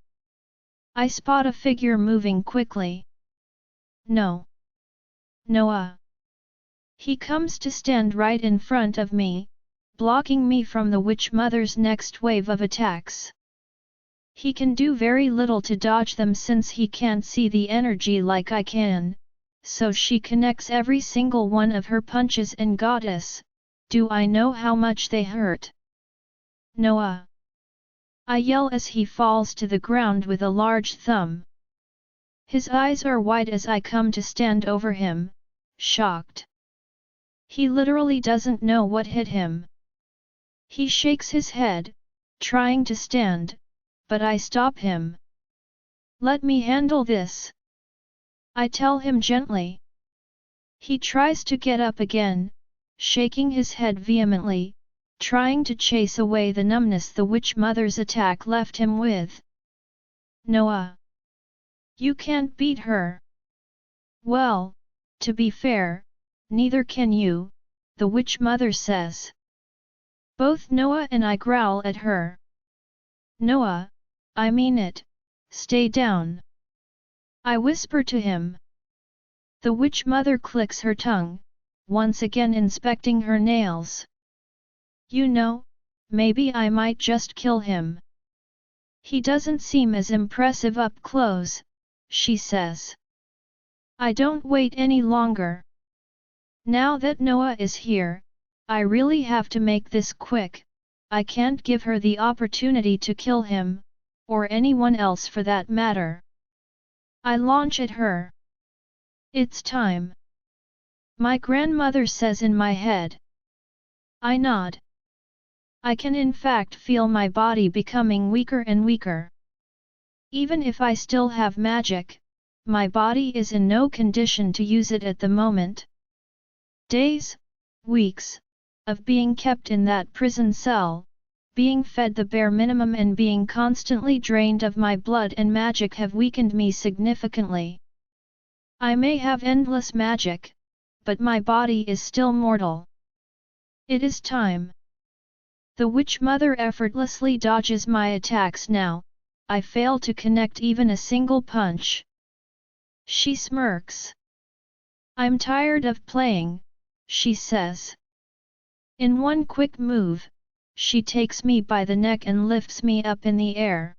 I spot a figure moving quickly. No. Noah. He comes to stand right in front of me, blocking me from the Witch Mother's next wave of attacks. He can do very little to dodge them since he can't see the energy like I can, so she connects every single one of her punches and goddess, do I know how much they hurt? Noah! I yell as he falls to the ground with a large thumb. His eyes are wide as I come to stand over him, shocked. He literally doesn't know what hit him. He shakes his head, trying to stand, but I stop him. Let me handle this, I tell him gently. He tries to get up again, shaking his head vehemently, trying to chase away the numbness the Witch Mother's attack left him with. Noah! You can't beat her. Well, to be fair, neither can you, the Witch Mother says. Both Noah and I growl at her. Noah, I mean it, stay down. I whisper to him. The Witch Mother clicks her tongue, once again inspecting her nails. You know, maybe I might just kill him. He doesn't seem as impressive up close, she says. I don't wait any longer. Now that Noah is here, I really have to make this quick. I can't give her the opportunity to kill him, or anyone else for that matter. I launch at her. It's time. My grandmother says in my head. I nod. I can in fact feel my body becoming weaker and weaker. Even if I still have magic, my body is in no condition to use it at the moment. Days, weeks, of being kept in that prison cell, being fed the bare minimum and being constantly drained of my blood and magic have weakened me significantly. I may have endless magic, but my body is still mortal. It is time. The Witch Mother effortlessly dodges my attacks now. I fail to connect even a single punch. She smirks. I'm tired of playing, she says. In one quick move, she takes me by the neck and lifts me up in the air.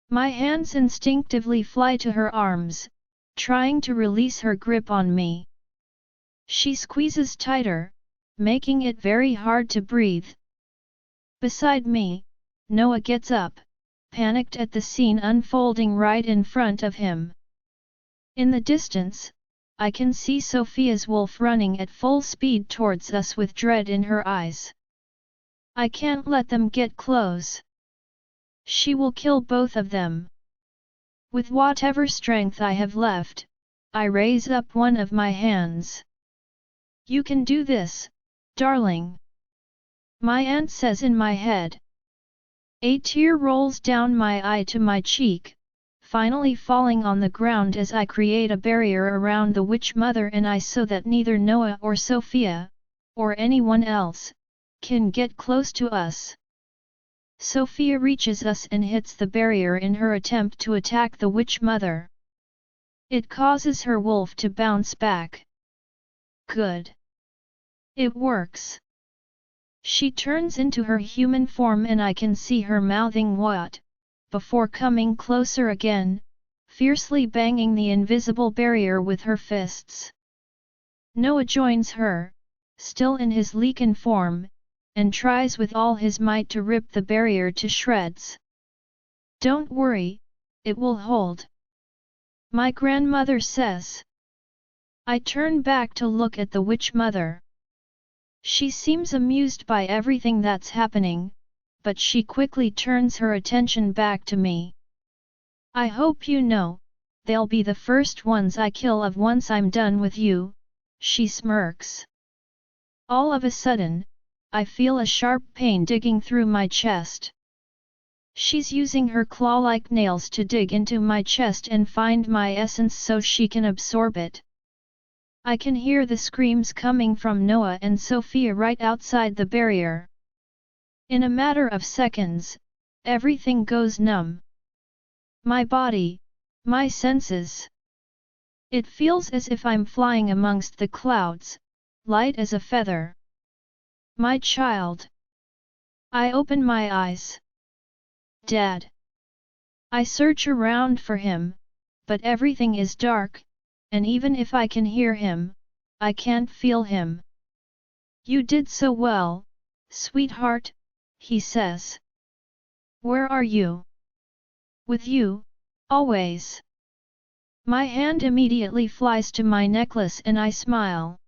My hands instinctively fly to her arms, trying to release her grip on me. She squeezes tighter, making it very hard to breathe. Beside me, Noah gets up, panicked at the scene unfolding right in front of him. In the distance, I can see Sophia's wolf running at full speed towards us with dread in her eyes. I can't let them get close. She will kill both of them. With whatever strength I have left, I raise up one of my hands. You can do this, darling. My aunt says in my head. A tear rolls down my eye to my cheek, finally falling on the ground as I create a barrier around the witch mother and I so that neither Noah or Sophia, or anyone else, can get close to us. Sophia reaches us and hits the barrier in her attempt to attack the witch mother. It causes her wolf to bounce back. Good. It works. She turns into her human form and I can see her mouthing "what?" before coming closer again, fiercely banging the invisible barrier with her fists. Noah joins her, still in his Lycan form, and tries with all his might to rip the barrier to shreds. Don't worry, it will hold. My grandmother says. I turn back to look at the witch mother. She seems amused by everything that's happening, but she quickly turns her attention back to me. I hope you know, they'll be the first ones I kill of once I'm done with you, she smirks. All of a sudden, I feel a sharp pain digging through my chest. She's using her claw-like nails to dig into my chest and find my essence so she can absorb it. I can hear the screams coming from Noah and Sophia right outside the barrier. In a matter of seconds, everything goes numb. My body, my senses. It feels as if I'm flying amongst the clouds, light as a feather. My child. I open my eyes. Dad. I search around for him, but everything is dark, and even if I can hear him, I can't feel him. You did so well, sweetheart, he says. Where are you? With you, always. My hand immediately flies to my necklace and I smile.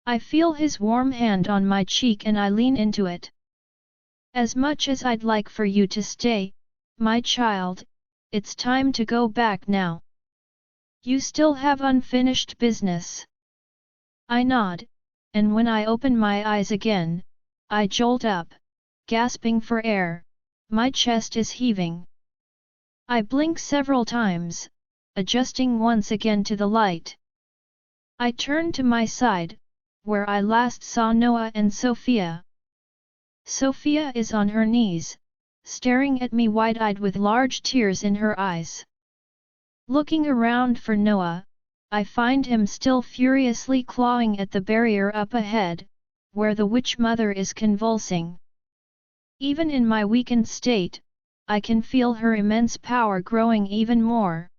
I feel his warm hand on my cheek and I lean into it. As much as I'd like for you to stay, my child, it's time to go back now. You still have unfinished business. I nod, and when I open my eyes again, I jolt up, gasping for air, my chest is heaving. I blink several times, adjusting once again to the light. I turn to my side, where I last saw Noah and Sophia. Sophia is on her knees, staring at me wide-eyed with large tears in her eyes. Looking around for Noah, I find him still furiously clawing at the barrier up ahead, where the witch mother is convulsing. Even in my weakened state, I can feel her immense power growing even more.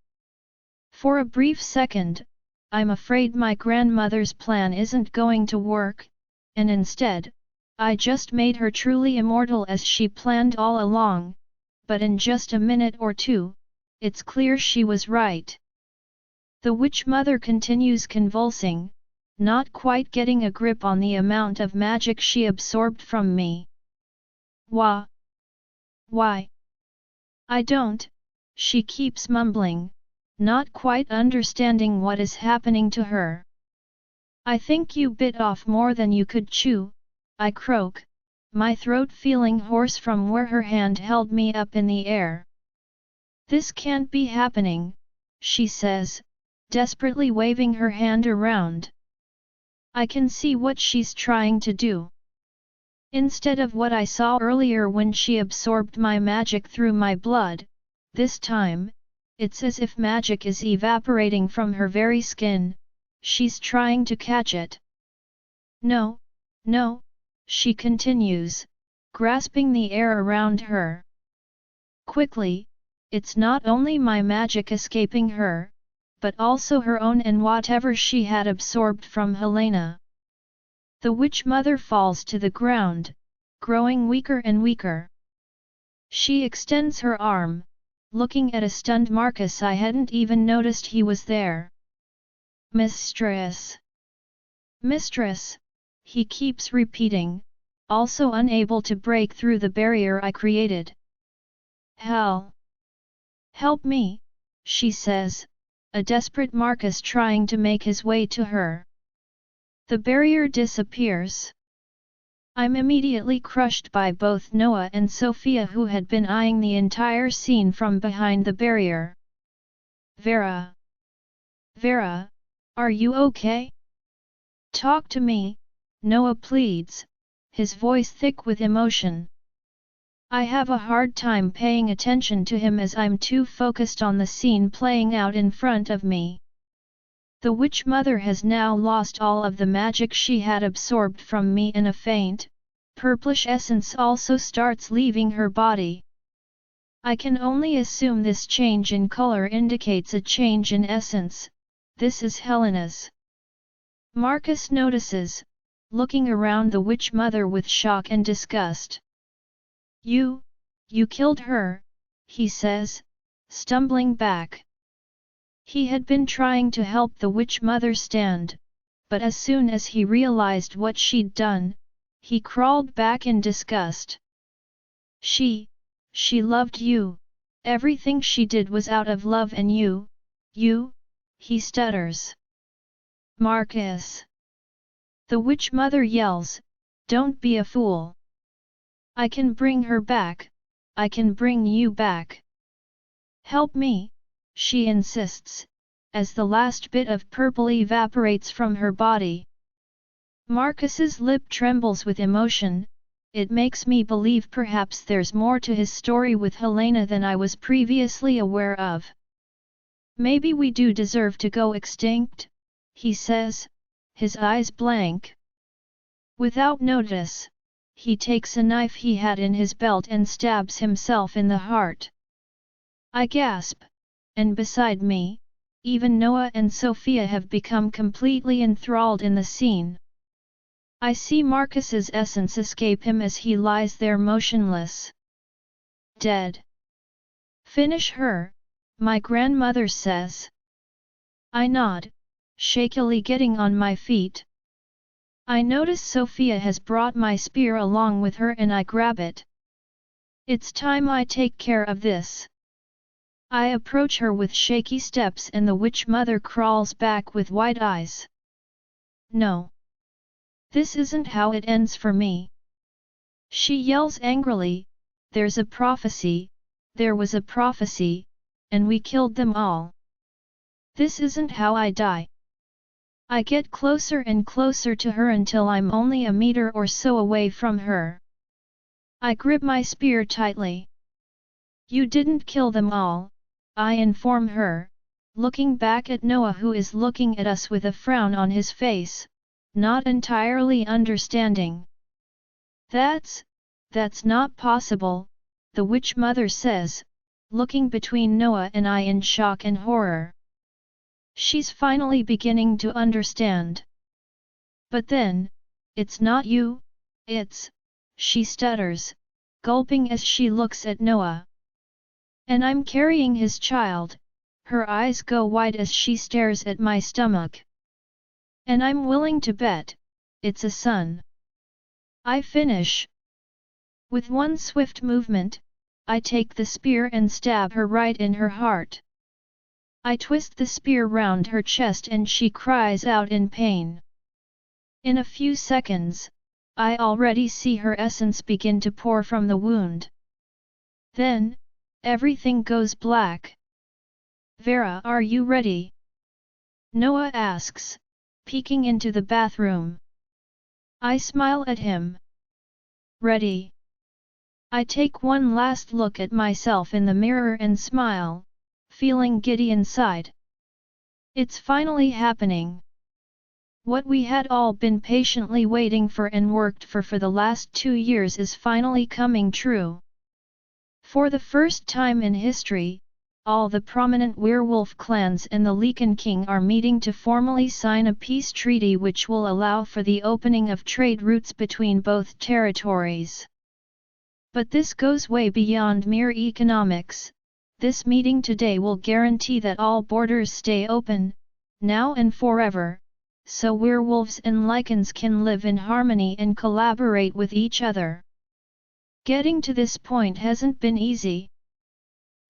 For a brief second, I'm afraid my grandmother's plan isn't going to work, and instead, I just made her truly immortal as she planned all along, but in just a minute or two, it's clear she was right. The witch mother continues convulsing, not quite getting a grip on the amount of magic she absorbed from me. Why? I don't, she keeps mumbling, not quite understanding what is happening to her. I think you bit off more than you could chew, I croak, my throat feeling hoarse from where her hand held me up in the air. This can't be happening, she says, desperately waving her hand around. I can see what she's trying to do. Instead of what I saw earlier when she absorbed my magic through my blood, this time, it's as if magic is evaporating from her very skin, she's trying to catch it. No, no, she continues, grasping the air around her. Quickly, it's not only my magic escaping her, but also her own and whatever she had absorbed from Helena. The witch mother falls to the ground, growing weaker and weaker. She extends her arm, looking at a stunned Marcus. I hadn't even noticed he was there. Mistress! Mistress! He keeps repeating, also unable to break through the barrier I created. Hell! Help me, she says, a desperate Marcus trying to make his way to her. The barrier disappears. I'm immediately crushed by both Noah and Sophia, who had been eyeing the entire scene from behind the barrier. Vera! Vera, are you okay? Talk to me, Noah pleads, his voice thick with emotion. I have a hard time paying attention to him as I'm too focused on the scene playing out in front of me. The witch mother has now lost all of the magic she had absorbed from me in a faint, purplish essence also starts leaving her body. I can only assume this change in color indicates a change in essence. This is Helena's. Marcus notices, looking around the witch mother with shock and disgust. You killed her, he says, stumbling back. He had been trying to help the witch mother stand, but as soon as he realized what she'd done, he crawled back in disgust. She loved you. Everything she did was out of love, and you, he stutters. Marcus! The witch mother yells, don't be a fool. I can bring her back, I can bring you back. Help me, she insists, as the last bit of purple evaporates from her body. Marcus's lip trembles with emotion. It makes me believe perhaps there's more to his story with Helena than I was previously aware of. Maybe we do deserve to go extinct, he says, his eyes blank. Without notice, he takes a knife he had in his belt and stabs himself in the heart. I gasp, and beside me, even Noah and Sophia have become completely enthralled in the scene. I see Marcus's essence escape him as he lies there motionless. Dead. Finish her, my grandmother says. I nod, shakily getting on my feet. I notice Sophia has brought my spear along with her and I grab it. It's time I take care of this. I approach her with shaky steps and the witch mother crawls back with wide eyes. No. This isn't how it ends for me. She yells angrily, there's a prophecy, there was a prophecy, and we killed them all. This isn't how I die. I get closer and closer to her until I'm only a meter or so away from her. I grip my spear tightly. You didn't kill them all, I inform her, looking back at Noah who is looking at us with a frown on his face, not entirely understanding. That's not possible, the witch mother says, looking between Noah and I in shock and horror. She's finally beginning to understand. But then, it's not you, she stutters, gulping as she looks at Noah. And I'm carrying his child, her eyes go wide as she stares at my stomach. And I'm willing to bet, it's a son. I finish. With one swift movement, I take the spear and stab her right in her heart. I twist the spear round her chest and she cries out in pain. In a few seconds, I already see her essence begin to pour from the wound. Then, everything goes black. Vera, are you ready? Noah asks, peeking into the bathroom. I smile at him. Ready. I take one last look at myself in the mirror and smile, feeling giddy inside. It's finally happening. What we had all been patiently waiting for and worked for the last 2 years is finally coming true. For the first time in history, all the prominent werewolf clans and the Lycan king are meeting to formally sign a peace treaty which will allow for the opening of trade routes between both territories. But this goes way beyond mere economics. This meeting today will guarantee that all borders stay open, now and forever, so werewolves and Lycans can live in harmony and collaborate with each other. Getting to this point hasn't been easy.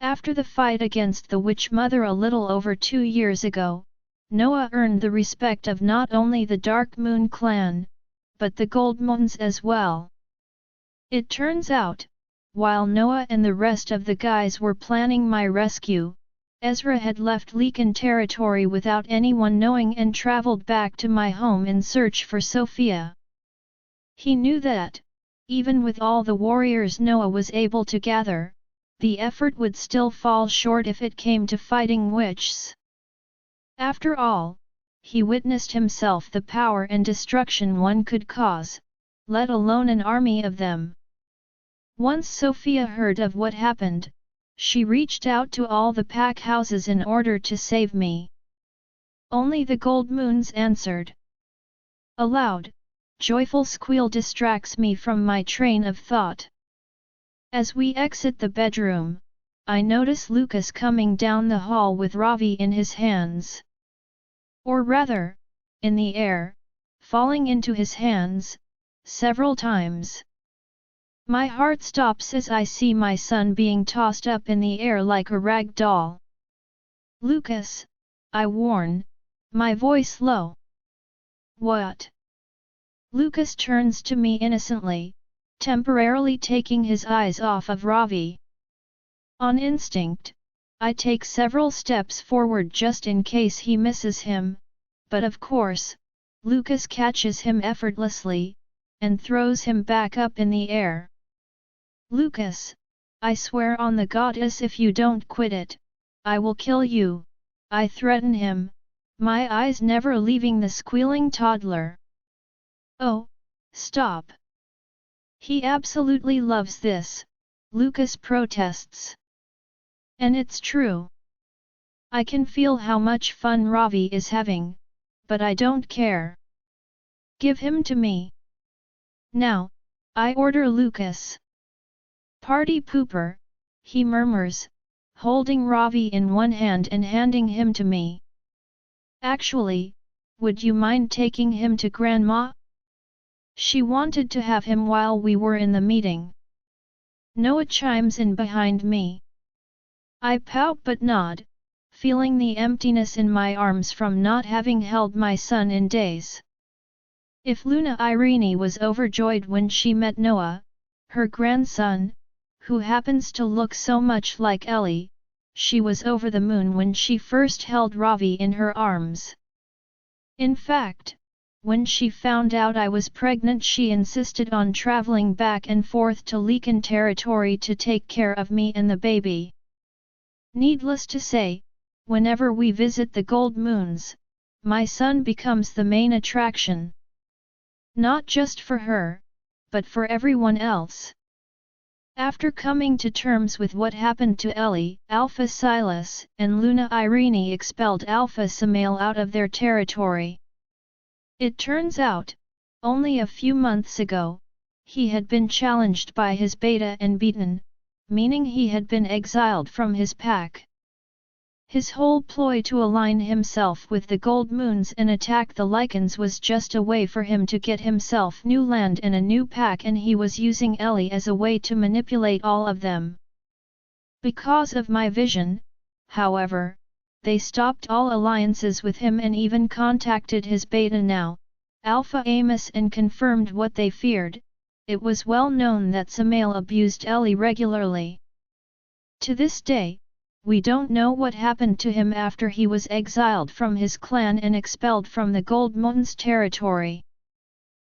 After the fight against the Witch Mother a little over 2 years ago, Noah earned the respect of not only the Dark Moon clan, but the Gold Moons as well. It turns out, while Noah and the rest of the guys were planning my rescue, Ezra had left Lycan territory without anyone knowing and traveled back to my home in search for Sophia. He knew that, even with all the warriors Noah was able to gather, the effort would still fall short if it came to fighting witches. After all, he witnessed himself the power and destruction one could cause, let alone an army of them. Once Sophia heard of what happened, she reached out to all the pack houses in order to save me. Only the Gold Moons answered. A loud, joyful squeal distracts me from my train of thought. As we exit the bedroom, I notice Lucas coming down the hall with Ravi in his hands. Or rather, in the air, falling into his hands, several times. My heart stops as I see my son being tossed up in the air like a rag doll. Lucas, I warn, my voice low. What? Lucas turns to me innocently, temporarily taking his eyes off of Ravi. On instinct, I take several steps forward just in case he misses him, but of course, Lucas catches him effortlessly, and throws him back up in the air. Lucas, I swear on the goddess if you don't quit it, I will kill you, I threaten him, my eyes never leaving the squealing toddler. Oh, stop. He absolutely loves this, Lucas protests. And it's true. I can feel how much fun Ravi is having, but I don't care. Give him to me. Now, I order Lucas. Party pooper, he murmurs, holding Ravi in one hand and handing him to me. Actually, would you mind taking him to Grandma? She wanted to have him while we were in the meeting. Noah chimes in behind me. I pout but nod, feeling the emptiness in my arms from not having held my son in days. If Luna Irene was overjoyed when she met Noah, her grandson, who happens to look so much like Ellie, she was over the moon when she first held Ravi in her arms. In fact, when she found out I was pregnant, she insisted on traveling back and forth to Lycan territory to take care of me and the baby. Needless to say, whenever we visit the Gold Moons, my son becomes the main attraction. Not just for her, but for everyone else. After coming to terms with what happened to Ellie, Alpha Silas and Luna Irene expelled Alpha Samael out of their territory. It turns out, only a few months ago, he had been challenged by his beta and beaten, meaning he had been exiled from his pack. His whole ploy to align himself with the Gold Moons and attack the Lycans was just a way for him to get himself new land and a new pack, and he was using Ellie as a way to manipulate all of them. Because of my vision, however, they stopped all alliances with him and even contacted his beta now, Alpha Amos, and confirmed what they feared. It was well known that Samael abused Ellie regularly. To this day, we don't know what happened to him after he was exiled from his clan and expelled from the Gold Mountains territory.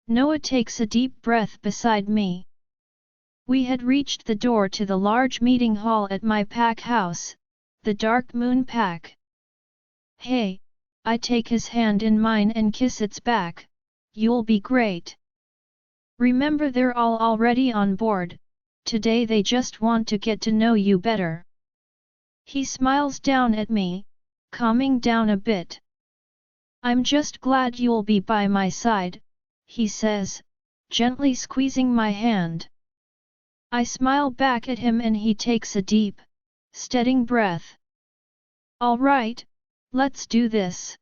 Noah takes a deep breath beside me. We had reached the door to the large meeting hall at my pack house, the Dark Moon Pack. Hey, I take his hand in mine and kiss its back. You'll be great. Remember, they're all already on board, today they just want to get to know you better. He smiles down at me, calming down a bit. I'm just glad you'll be by my side, he says, gently squeezing my hand. I smile back at him and he takes a deep, steadying breath. All right, let's do this.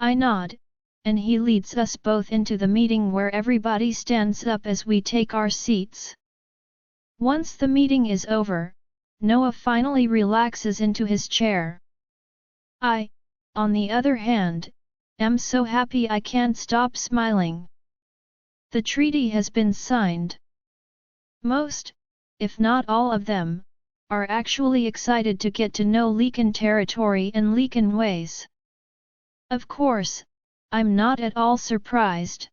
I nod, and he leads us both into the meeting where everybody stands up as we take our seats. Once the meeting is over, Noah finally relaxes into his chair. I, on the other hand, am so happy I can't stop smiling. The treaty has been signed. Most, if not all of them, are actually excited to get to know Lycan territory and Lycan ways. Of course, I'm not at all surprised.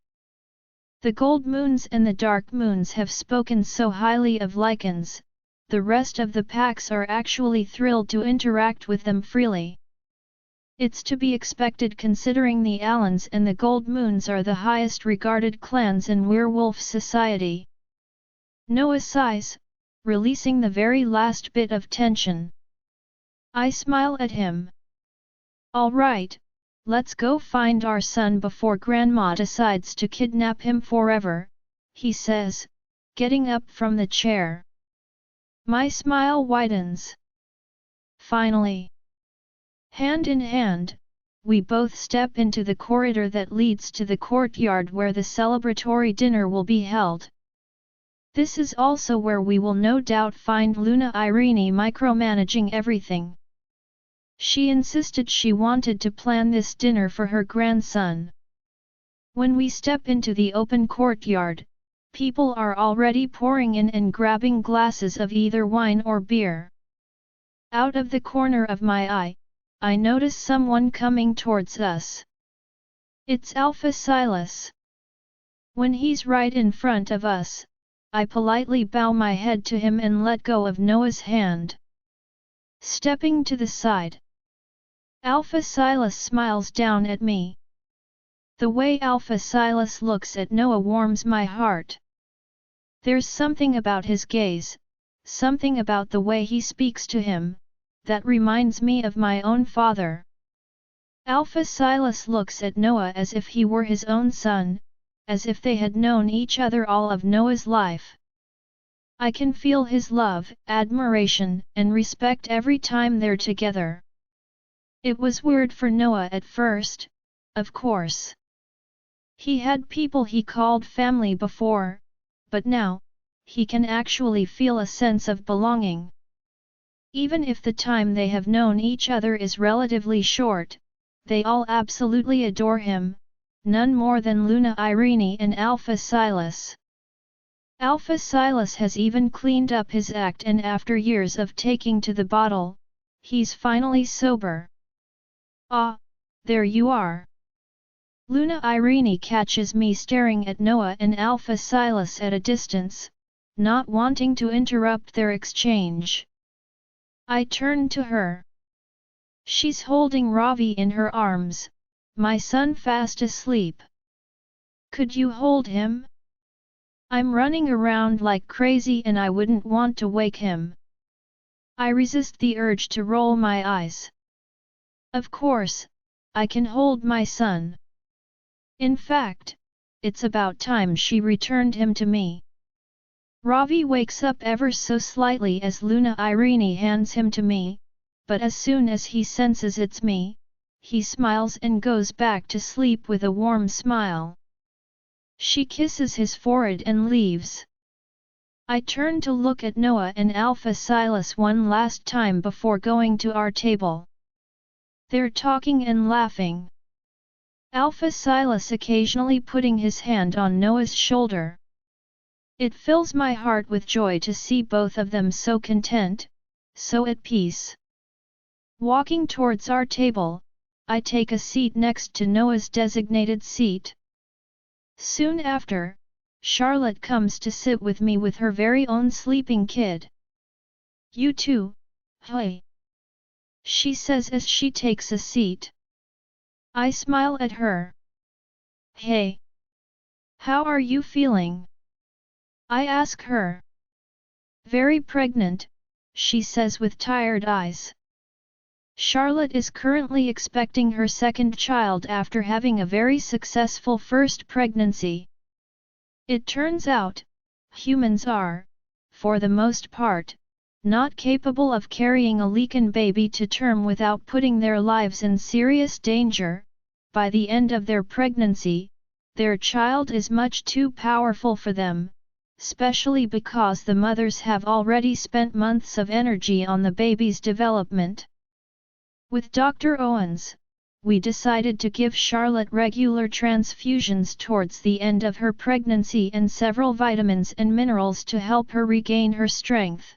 The Gold Moons and the Dark Moons have spoken so highly of Lycans, the rest of the packs are actually thrilled to interact with them freely. It's to be expected considering the Allens and the Gold Moons are the highest regarded clans in werewolf society. Noah sighs, releasing the very last bit of tension. I smile at him. All right, let's go find our son before Grandma decides to kidnap him forever, he says, getting up from the chair. My smile widens. Finally. Hand in hand, we both step into the corridor that leads to the courtyard where the celebratory dinner will be held. This is also where we will no doubt find Luna Irene micromanaging everything. She insisted she wanted to plan this dinner for her grandson. When we step into the open courtyard, people are already pouring in and grabbing glasses of either wine or beer. Out of the corner of my eye, I notice someone coming towards us. It's Alpha Silas. When he's right in front of us, I politely bow my head to him and let go of Noah's hand. Stepping to the side, Alpha Silas smiles down at me. The way Alpha Silas looks at Noah warms my heart. There's something about his gaze, something about the way he speaks to him, that reminds me of my own father. Alpha Silas looks at Noah as if he were his own son, as if they had known each other all of Noah's life. I can feel his love, admiration, and respect every time they're together. It was weird for Noah at first, of course. He had people he called family before, but now, he can actually feel a sense of belonging. Even if the time they have known each other is relatively short, they all absolutely adore him, none more than Luna Irene and Alpha Silas. Alpha Silas has even cleaned up his act, and after years of taking to the bottle, he's finally sober. Ah, there you are. Luna Irene catches me staring at Noah and Alpha Silas at a distance, not wanting to interrupt their exchange. I turn to her. She's holding Ravi in her arms, my son fast asleep. Could you hold him? I'm running around like crazy and I wouldn't want to wake him. I resist the urge to roll my eyes. Of course, I can hold my son. In fact, it's about time she returned him to me. Ravi wakes up ever so slightly as Luna Irene hands him to me, but as soon as he senses it's me, he smiles and goes back to sleep with a warm smile. She kisses his forehead and leaves. I turn to look at Noah and Alpha Silas one last time before going to our table. They're talking and laughing. Alpha Silas occasionally putting his hand on Noah's shoulder. It fills my heart with joy to see both of them so content, so at peace. Walking towards our table, I take a seat next to Noah's designated seat. Soon after, Charlotte comes to sit with me with her very own sleeping kid. You too, hey? She says as she takes a seat. I smile at her. Hey! How are you feeling? I ask her. Very pregnant, she says with tired eyes. Charlotte is currently expecting her second child after having a very successful first pregnancy. It turns out, humans are, for the most part, not capable of carrying a Lycan baby to term without putting their lives in serious danger. By the end of their pregnancy, their child is much too powerful for them, especially because the mothers have already spent months of energy on the baby's development. With Dr. Owens, we decided to give Charlotte regular transfusions towards the end of her pregnancy and several vitamins and minerals to help her regain her strength.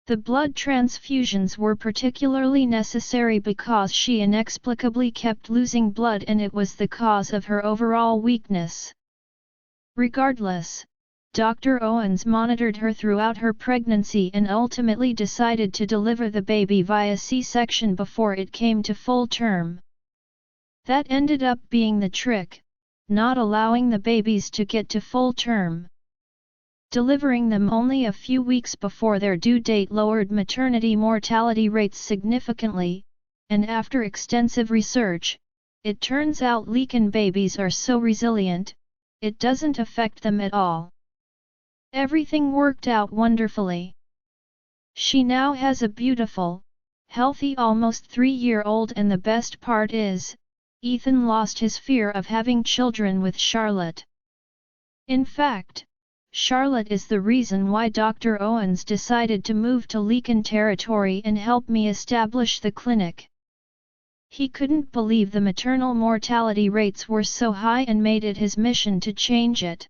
The blood transfusions were particularly necessary because she inexplicably kept losing blood and it was the cause of her overall weakness. Regardless, Dr. Owens monitored her throughout her pregnancy and ultimately decided to deliver the baby via C-section before it came to full term. That ended up being the trick, not allowing the babies to get to full term. Delivering them only a few weeks before their due date lowered maternity mortality rates significantly, and after extensive research, it turns out Lycan babies are so resilient, it doesn't affect them at all. Everything worked out wonderfully. She now has a beautiful, healthy almost 3-year-old, and the best part is, Ethan lost his fear of having children with Charlotte. In fact, Charlotte is the reason why Dr. Owens decided to move to Lycan territory and help me establish the clinic. He couldn't believe the maternal mortality rates were so high and made it his mission to change it.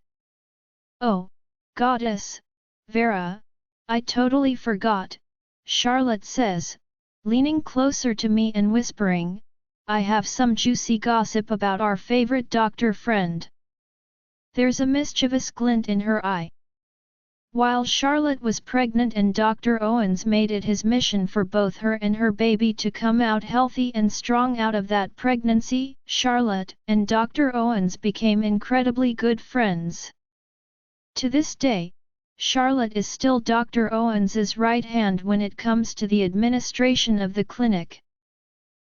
Oh, Goddess, Vera, I totally forgot, Charlotte says, leaning closer to me and whispering, I have some juicy gossip about our favorite doctor friend. There's a mischievous glint in her eye. While Charlotte was pregnant and Dr. Owens made it his mission for both her and her baby to come out healthy and strong out of that pregnancy, Charlotte and Dr. Owens became incredibly good friends. To this day, Charlotte is still Dr. Owens's right hand when it comes to the administration of the clinic.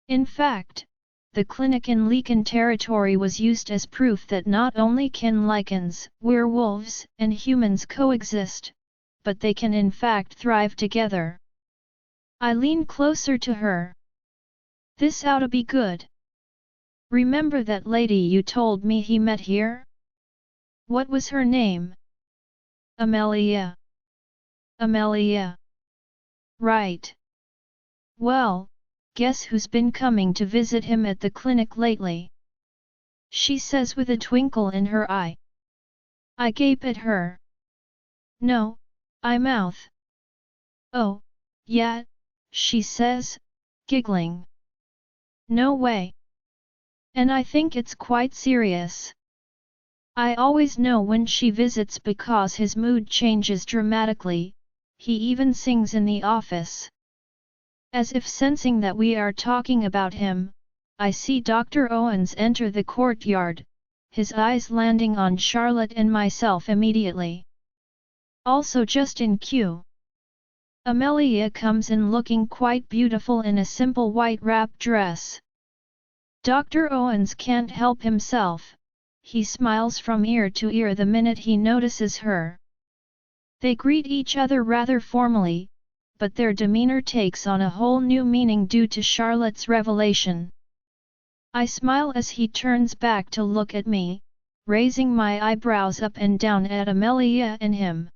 In fact, the clinic in Lycan territory was used as proof that not only can Lycans, werewolves, and humans coexist, but they can in fact thrive together. I lean closer to her. This ought to be good. Remember that lady you told me he met here? What was her name? Amelia. Amelia. Right. Well, guess who's been coming to visit him at the clinic lately? She says with a twinkle in her eye. I gape at her. No, I mouth. Oh, yeah, she says, giggling. No way. And I think it's quite serious. I always know when she visits because his mood changes dramatically, he even sings in the office. As if sensing that we are talking about him, I see Dr. Owens enter the courtyard, his eyes landing on Charlotte and myself immediately. Also just in cue, Amelia comes in looking quite beautiful in a simple white wrap dress. Dr. Owens can't help himself. He smiles from ear to ear the minute he notices her. They greet each other rather formally, but their demeanor takes on a whole new meaning due to Charlotte's revelation. I smile as he turns back to look at me, raising my eyebrows up and down at Amelia and him.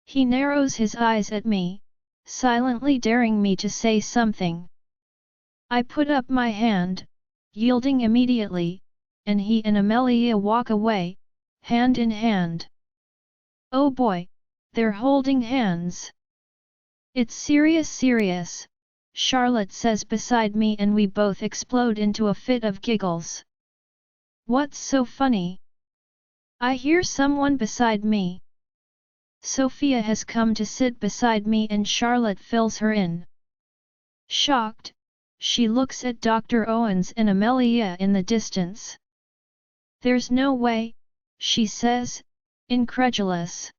He narrows his eyes at me, silently daring me to say something. I put up my hand, yielding immediately, and he and Amelia walk away, hand in hand. Oh boy, they're holding hands. It's serious, Charlotte says beside me, and we both explode into a fit of giggles. What's so funny? I hear someone beside me. Sophia has come to sit beside me and Charlotte fills her in. Shocked, she looks at Dr. Owens and Amelia in the distance. "There's no way," she says, incredulous.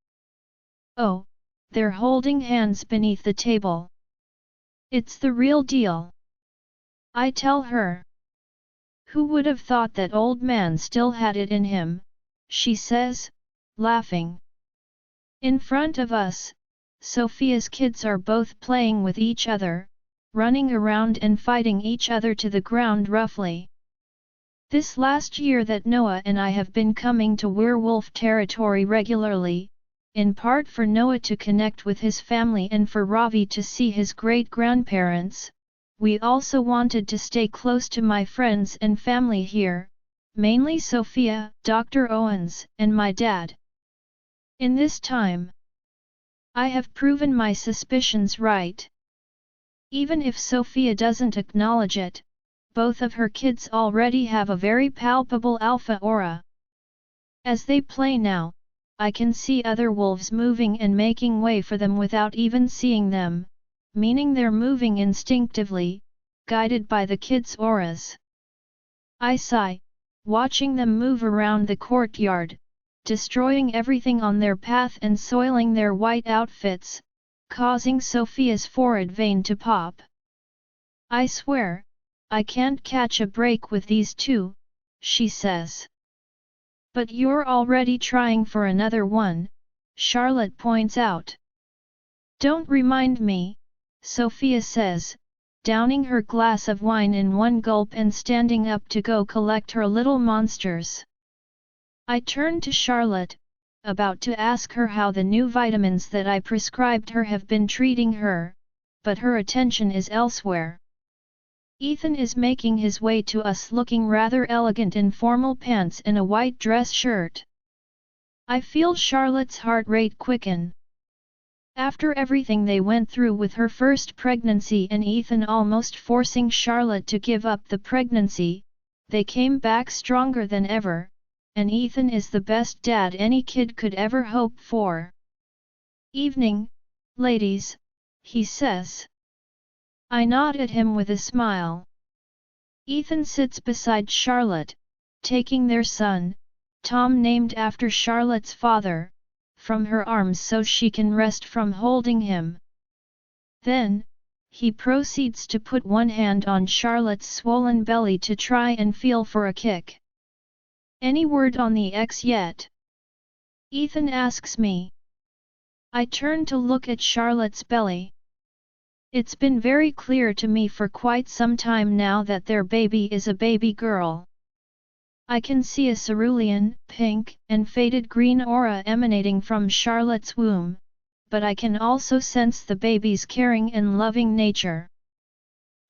"Oh, they're holding hands beneath the table. It's the real deal," I tell her. "Who would have thought that old man still had it in him," she says, laughing. In front of us, Sophia's kids are both playing with each other, running around and fighting each other to the ground roughly. This last year that Noah and I have been coming to werewolf territory regularly, in part for Noah to connect with his family and for Ravi to see his great-grandparents, we also wanted to stay close to my friends and family here, mainly Sophia, Dr. Owens, and my dad. In this time, I have proven my suspicions right. Even if Sophia doesn't acknowledge it, both of her kids already have a very palpable alpha aura. As they play now, I can see other wolves moving and making way for them without even seeing them, meaning they're moving instinctively, guided by the kids' auras. I sigh, watching them move around the courtyard, destroying everything on their path and soiling their white outfits, causing Sophia's forehead vein to pop. "I swear, I can't catch a break with these two," she says. "But you're already trying for another one," Charlotte points out. "Don't remind me," Sophia says, downing her glass of wine in one gulp and standing up to go collect her little monsters. I turn to Charlotte, about to ask her how the new vitamins that I prescribed her have been treating her, but her attention is elsewhere. Ethan is making his way to us looking rather elegant in formal pants and a white dress shirt. I feel Charlotte's heart rate quicken. After everything they went through with her first pregnancy and Ethan almost forcing Charlotte to give up the pregnancy, they came back stronger than ever, and Ethan is the best dad any kid could ever hope for. "Evening, ladies," he says. I nod at him with a smile. Ethan sits beside Charlotte, taking their son, Tom named after Charlotte's father, from her arms so she can rest from holding him. Then, he proceeds to put one hand on Charlotte's swollen belly to try and feel for a kick. "Any word on the ex yet?" Ethan asks me. I turn to look at Charlotte's belly. It's been very clear to me for quite some time now that their baby is a baby girl. I can see a cerulean, pink, and faded green aura emanating from Charlotte's womb, but I can also sense the baby's caring and loving nature.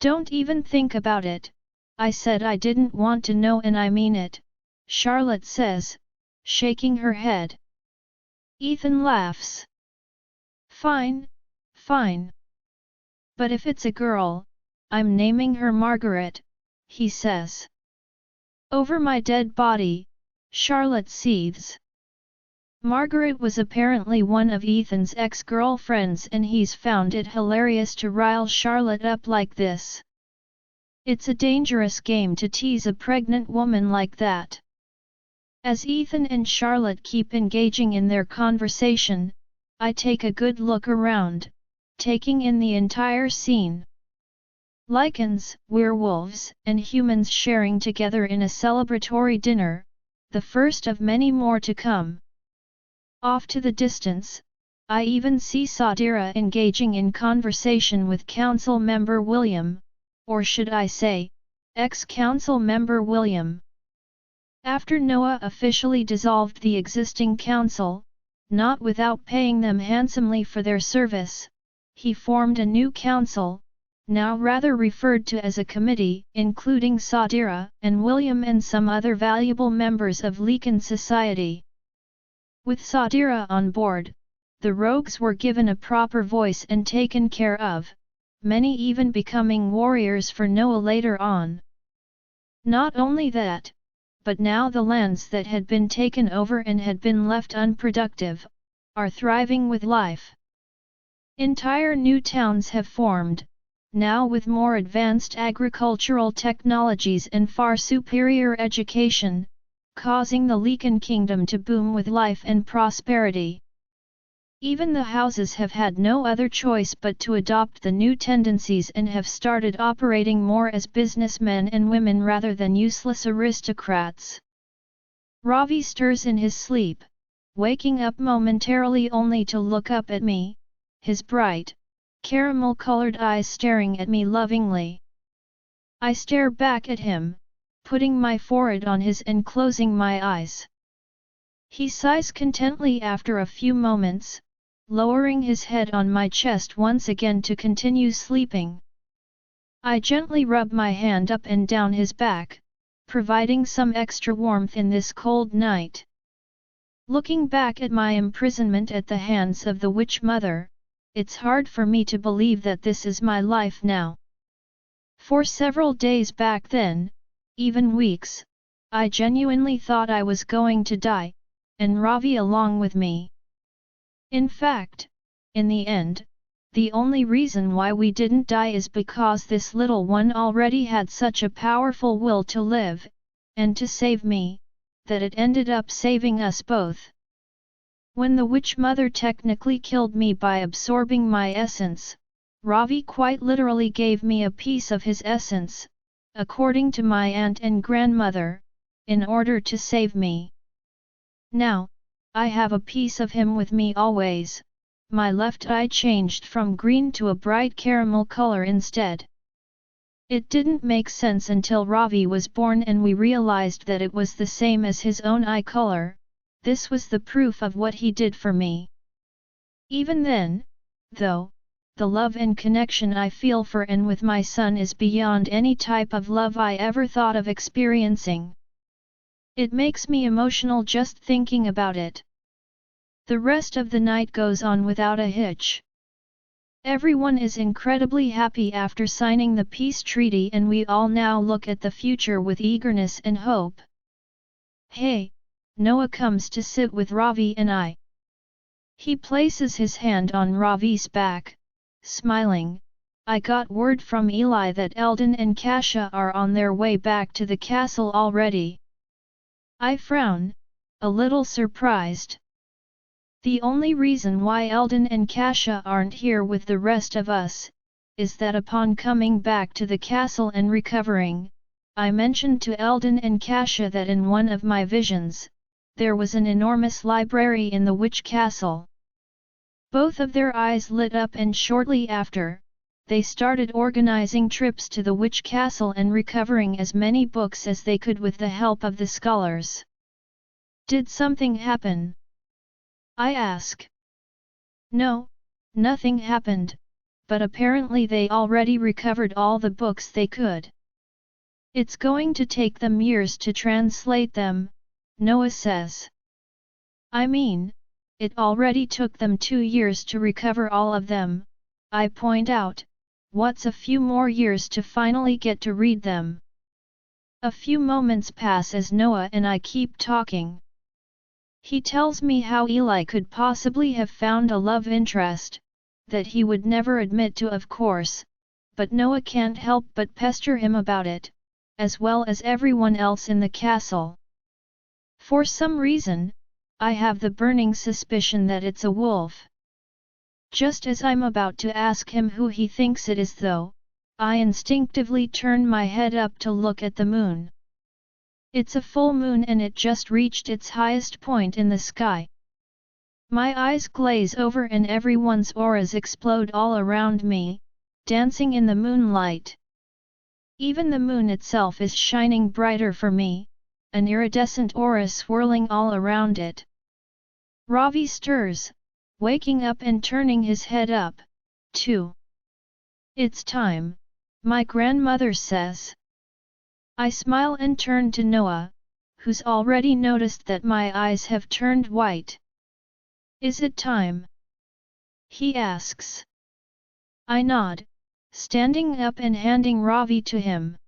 "Don't even think about it," I said. "I didn't want to know and I mean it," Charlotte says, shaking her head. Ethan laughs. "Fine, fine. But if it's a girl, I'm naming her Margaret," he says. "Over my dead body," Charlotte seethes. Margaret was apparently one of Ethan's ex-girlfriends and he's found it hilarious to rile Charlotte up like this. It's a dangerous game to tease a pregnant woman like that. As Ethan and Charlotte keep engaging in their conversation, I take a good look around, taking in the entire scene. Lycans, werewolves, and humans sharing together in a celebratory dinner, the first of many more to come. Off to the distance, I even see Sadira engaging in conversation with Council Member William, or should I say, ex-Council Member William. After Noah officially dissolved the existing council, not without paying them handsomely for their service, he formed a new council, now rather referred to as a committee, including Sadira and William and some other valuable members of Lycan society. With Sadira on board, the rogues were given a proper voice and taken care of, many even becoming warriors for Noah later on. Not only that, but now the lands that had been taken over and had been left unproductive, are thriving with life. Entire new towns have formed, now with more advanced agricultural technologies and far superior education, causing the Lycan kingdom to boom with life and prosperity. Even the houses have had no other choice but to adopt the new tendencies and have started operating more as businessmen and women rather than useless aristocrats. Ravi stirs in his sleep, waking up momentarily only to look up at me, his bright, caramel-colored eyes staring at me lovingly. I stare back at him, putting my forehead on his and closing my eyes. He sighs contentedly after a few moments, lowering his head on my chest once again to continue sleeping. I gently rub my hand up and down his back, providing some extra warmth in this cold night. Looking back at my imprisonment at the hands of the Witch Mother, it's hard for me to believe that this is my life now. For several days back then, even weeks, I genuinely thought I was going to die, and Ravi along with me. In fact, in the end, the only reason why we didn't die is because this little one already had such a powerful will to live, and to save me, that it ended up saving us both. When the Witch Mother technically killed me by absorbing my essence, Ravi quite literally gave me a piece of his essence, according to my aunt and grandmother, in order to save me. Now, I have a piece of him with me always. My left eye changed from green to a bright caramel color instead. It didn't make sense until Ravi was born and we realized that it was the same as his own eye color. This was the proof of what he did for me. Even then, though, the love and connection I feel for and with my son is beyond any type of love I ever thought of experiencing. It makes me emotional just thinking about it. The rest of the night goes on without a hitch. Everyone is incredibly happy after signing the peace treaty and we all now look at the future with eagerness and hope. Hey! Noah comes to sit with Ravi and I. He places his hand on Ravi's back, smiling. I got word from Eli that Eldon and Kasia are on their way back to the castle already. I frown, a little surprised. The only reason why Eldon and Kasia aren't here with the rest of us, is that upon coming back to the castle and recovering, I mentioned to Eldon and Kasia that in one of my visions, there was an enormous library in the witch castle. Both of their eyes lit up and shortly after, they started organizing trips to the witch castle and recovering as many books as they could with the help of the scholars. Did something happen? I ask. No, nothing happened, but apparently they already recovered all the books they could. It's going to take them years to translate them, Noah says. I mean, it already took them 2 years to recover all of them, I point out. What's a few more years to finally get to read them? A few moments pass as Noah and I keep talking. He tells me how Eli could possibly have found a love interest, that he would never admit to of course, but Noah can't help but pester him about it, as well as everyone else in the castle. For some reason, I have the burning suspicion that it's a wolf. Just as I'm about to ask him who he thinks it is though, I instinctively turn my head up to look at the moon. It's a full moon and it just reached its highest point in the sky. My eyes glaze over and everyone's auras explode all around me, dancing in the moonlight. Even the moon itself is shining brighter for me, an iridescent aura swirling all around it. Ravi stirs, waking up and turning his head up, too. It's time, my grandmother says. I smile and turn to Noah, who's already noticed that my eyes have turned white. Is it time? He asks. I nod, standing up and handing Ravi to him.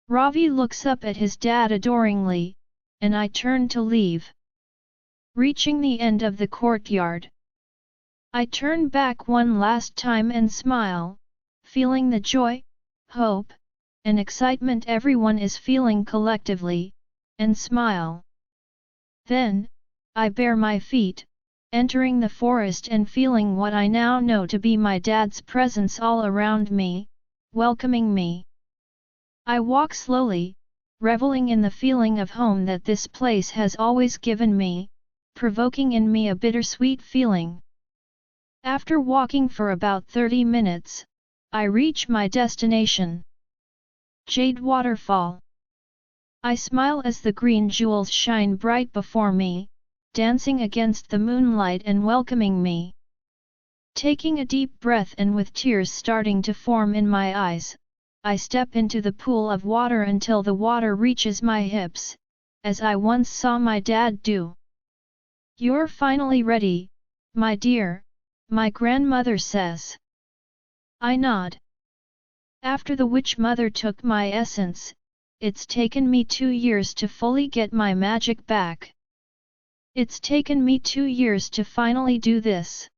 Ravi looks up at his dad adoringly, and I turn to leave. Reaching the end of the courtyard, I turn back one last time and smile, feeling the joy, hope, and excitement everyone is feeling collectively, and smile. Then, I bare my feet, entering the forest and feeling what I now know to be my dad's presence all around me, welcoming me. I walk slowly, reveling in the feeling of home that this place has always given me, provoking in me a bittersweet feeling. After walking for about 30 minutes, I reach my destination. Jade Waterfall. I smile as the green jewels shine bright before me, dancing against the moonlight and welcoming me. Taking a deep breath and with tears starting to form in my eyes, I step into the pool of water until the water reaches my hips, as I once saw my dad do. "You're finally ready, my dear," my grandmother says. I nod. After the witch mother took my essence, it's taken me 2 years to fully get my magic back. It's taken me 2 years to finally do this.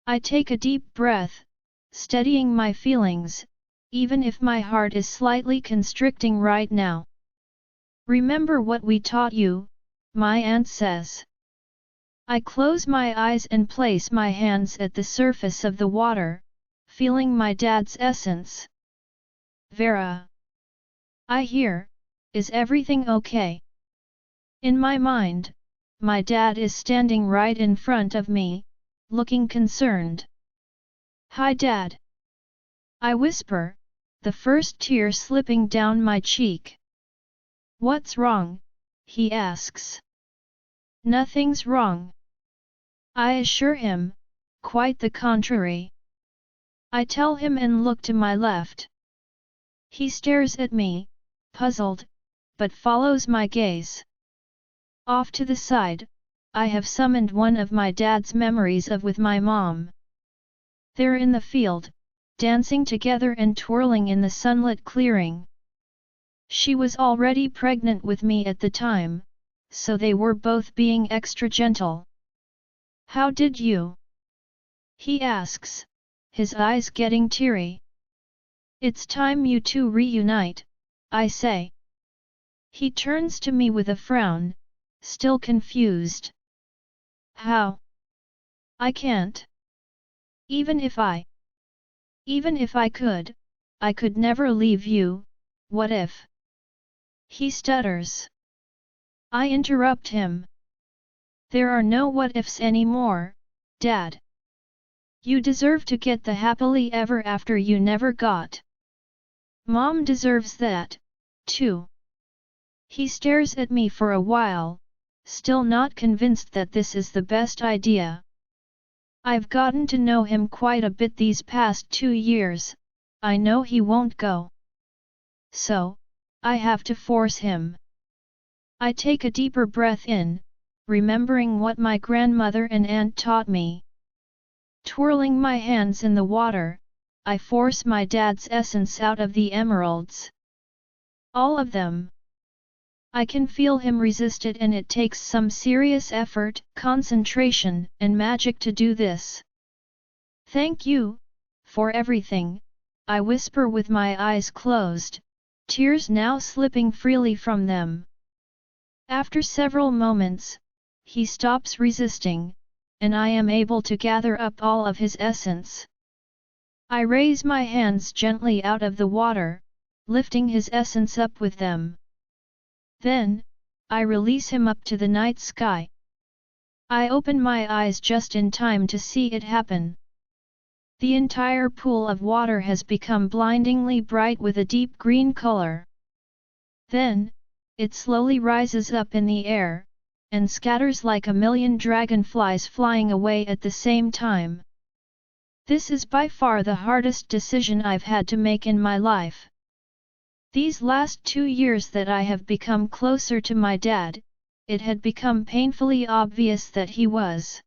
I take a deep breath, steadying my feelings, even if my heart is slightly constricting right now. "Remember what we taught you," my aunt says. I close my eyes and place my hands at the surface of the water, feeling my dad's essence. "Vera," I hear, "is everything okay?" In my mind, my dad is standing right in front of me, looking concerned. "Hi Dad," I whisper, the first tear slipping down my cheek. "What's wrong?" he asks. "Nothing's wrong," I assure him, quite the contrary. I tell him and look to my left. He stares at me, puzzled, but follows my gaze. Off to the side, I have summoned one of my dad's memories of with my mom. They're in the field, dancing together and twirling in the sunlit clearing. She was already pregnant with me at the time, so they were both being extra gentle. "How did you?" he asks, his eyes getting teary. "It's time you two reunite," I say. He turns to me with a frown, still confused. "How?" "I can't. Even if I could, I could never leave you, what if?" he stutters. I interrupt him. "There are no what ifs anymore, Dad. You deserve to get the happily ever after you never got. Mom deserves that, too." He stares at me for a while, still not convinced that this is the best idea. I've gotten to know him quite a bit these past 2 years, I know he won't go. So, I have to force him. I take a deeper breath in, remembering what my grandmother and aunt taught me. Twirling my hands in the water, I force my dad's essence out of the emeralds. All of them. I can feel him resist it, and it takes some serious effort, concentration, and magic to do this. "Thank you, for everything," I whisper with my eyes closed, tears now slipping freely from them. After several moments, he stops resisting, and I am able to gather up all of his essence. I raise my hands gently out of the water, lifting his essence up with them. Then, I release him up to the night sky. I open my eyes just in time to see it happen. The entire pool of water has become blindingly bright with a deep green color. Then, it slowly rises up in the air, and scatters like a million dragonflies flying away at the same time. This is by far the hardest decision I've had to make in my life. These last 2 years that I have become closer to my dad, it had become painfully obvious that he was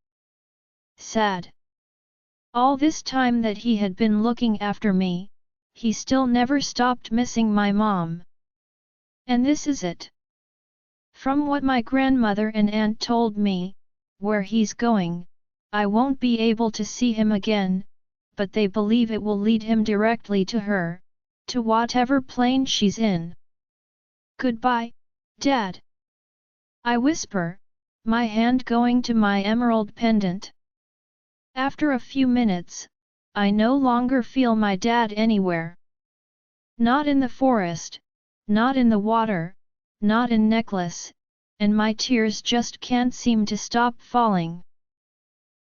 sad. All this time that he had been looking after me, he still never stopped missing my mom. And this is it. From what my grandmother and aunt told me, where he's going, I won't be able to see him again, but they believe it will lead him directly to her, to whatever plane she's in. "Goodbye, Dad," I whisper, my hand going to my emerald pendant. After a few minutes, I no longer feel my dad anywhere. Not in the forest, not in the water, not in necklace, and my tears just can't seem to stop falling.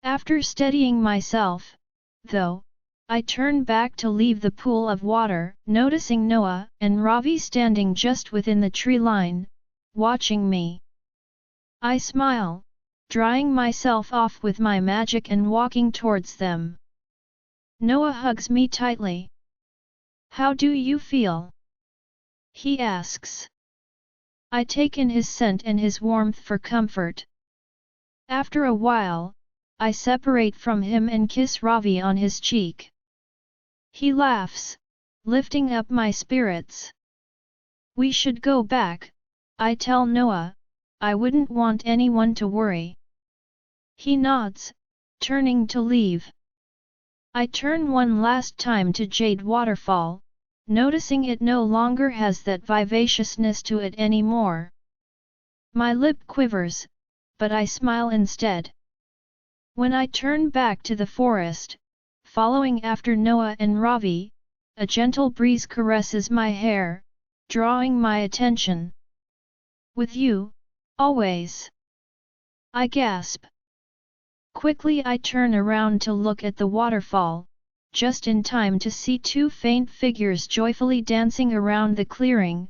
After steadying myself, though, I turn back to leave the pool of water, noticing Noah and Ravi standing just within the tree line, watching me. I smile, drying myself off with my magic and walking towards them. Noah hugs me tightly. "How do you feel?" he asks. I take in his scent and his warmth for comfort. After a while, I separate from him and kiss Ravi on his cheek. He laughs, lifting up my spirits. "We should go back," I tell Noah. "I wouldn't want anyone to worry." He nods, turning to leave. I turn one last time to Jade Waterfall, noticing it no longer has that vivaciousness to it anymore. My lip quivers, but I smile instead. When I turn back to the forest, following after Noah and Ravi, a gentle breeze caresses my hair, drawing my attention. "With you, always," I gasp. Quickly I turn around to look at the waterfall, just in time to see two faint figures joyfully dancing around the clearing,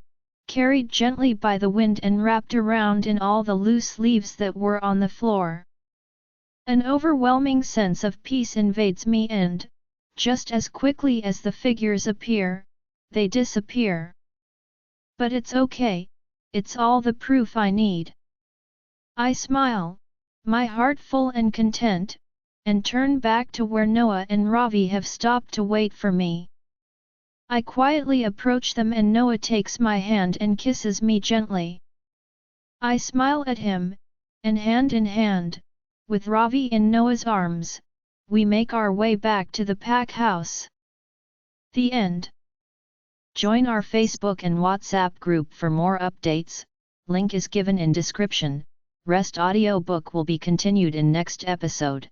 carried gently by the wind and wrapped around in all the loose leaves that were on the floor. An overwhelming sense of peace invades me and, just as quickly as the figures appear, they disappear. But it's okay, it's all the proof I need. I smile, my heart full and content, and turn back to where Noah and Ravi have stopped to wait for me. I quietly approach them and Noah takes my hand and kisses me gently. I smile at him, and hand in hand, with Ravi in Noah's arms, we make our way back to the pack house. The end. Join our Facebook and WhatsApp group for more updates, link is given in description. Rest audiobook will be continued in next episode.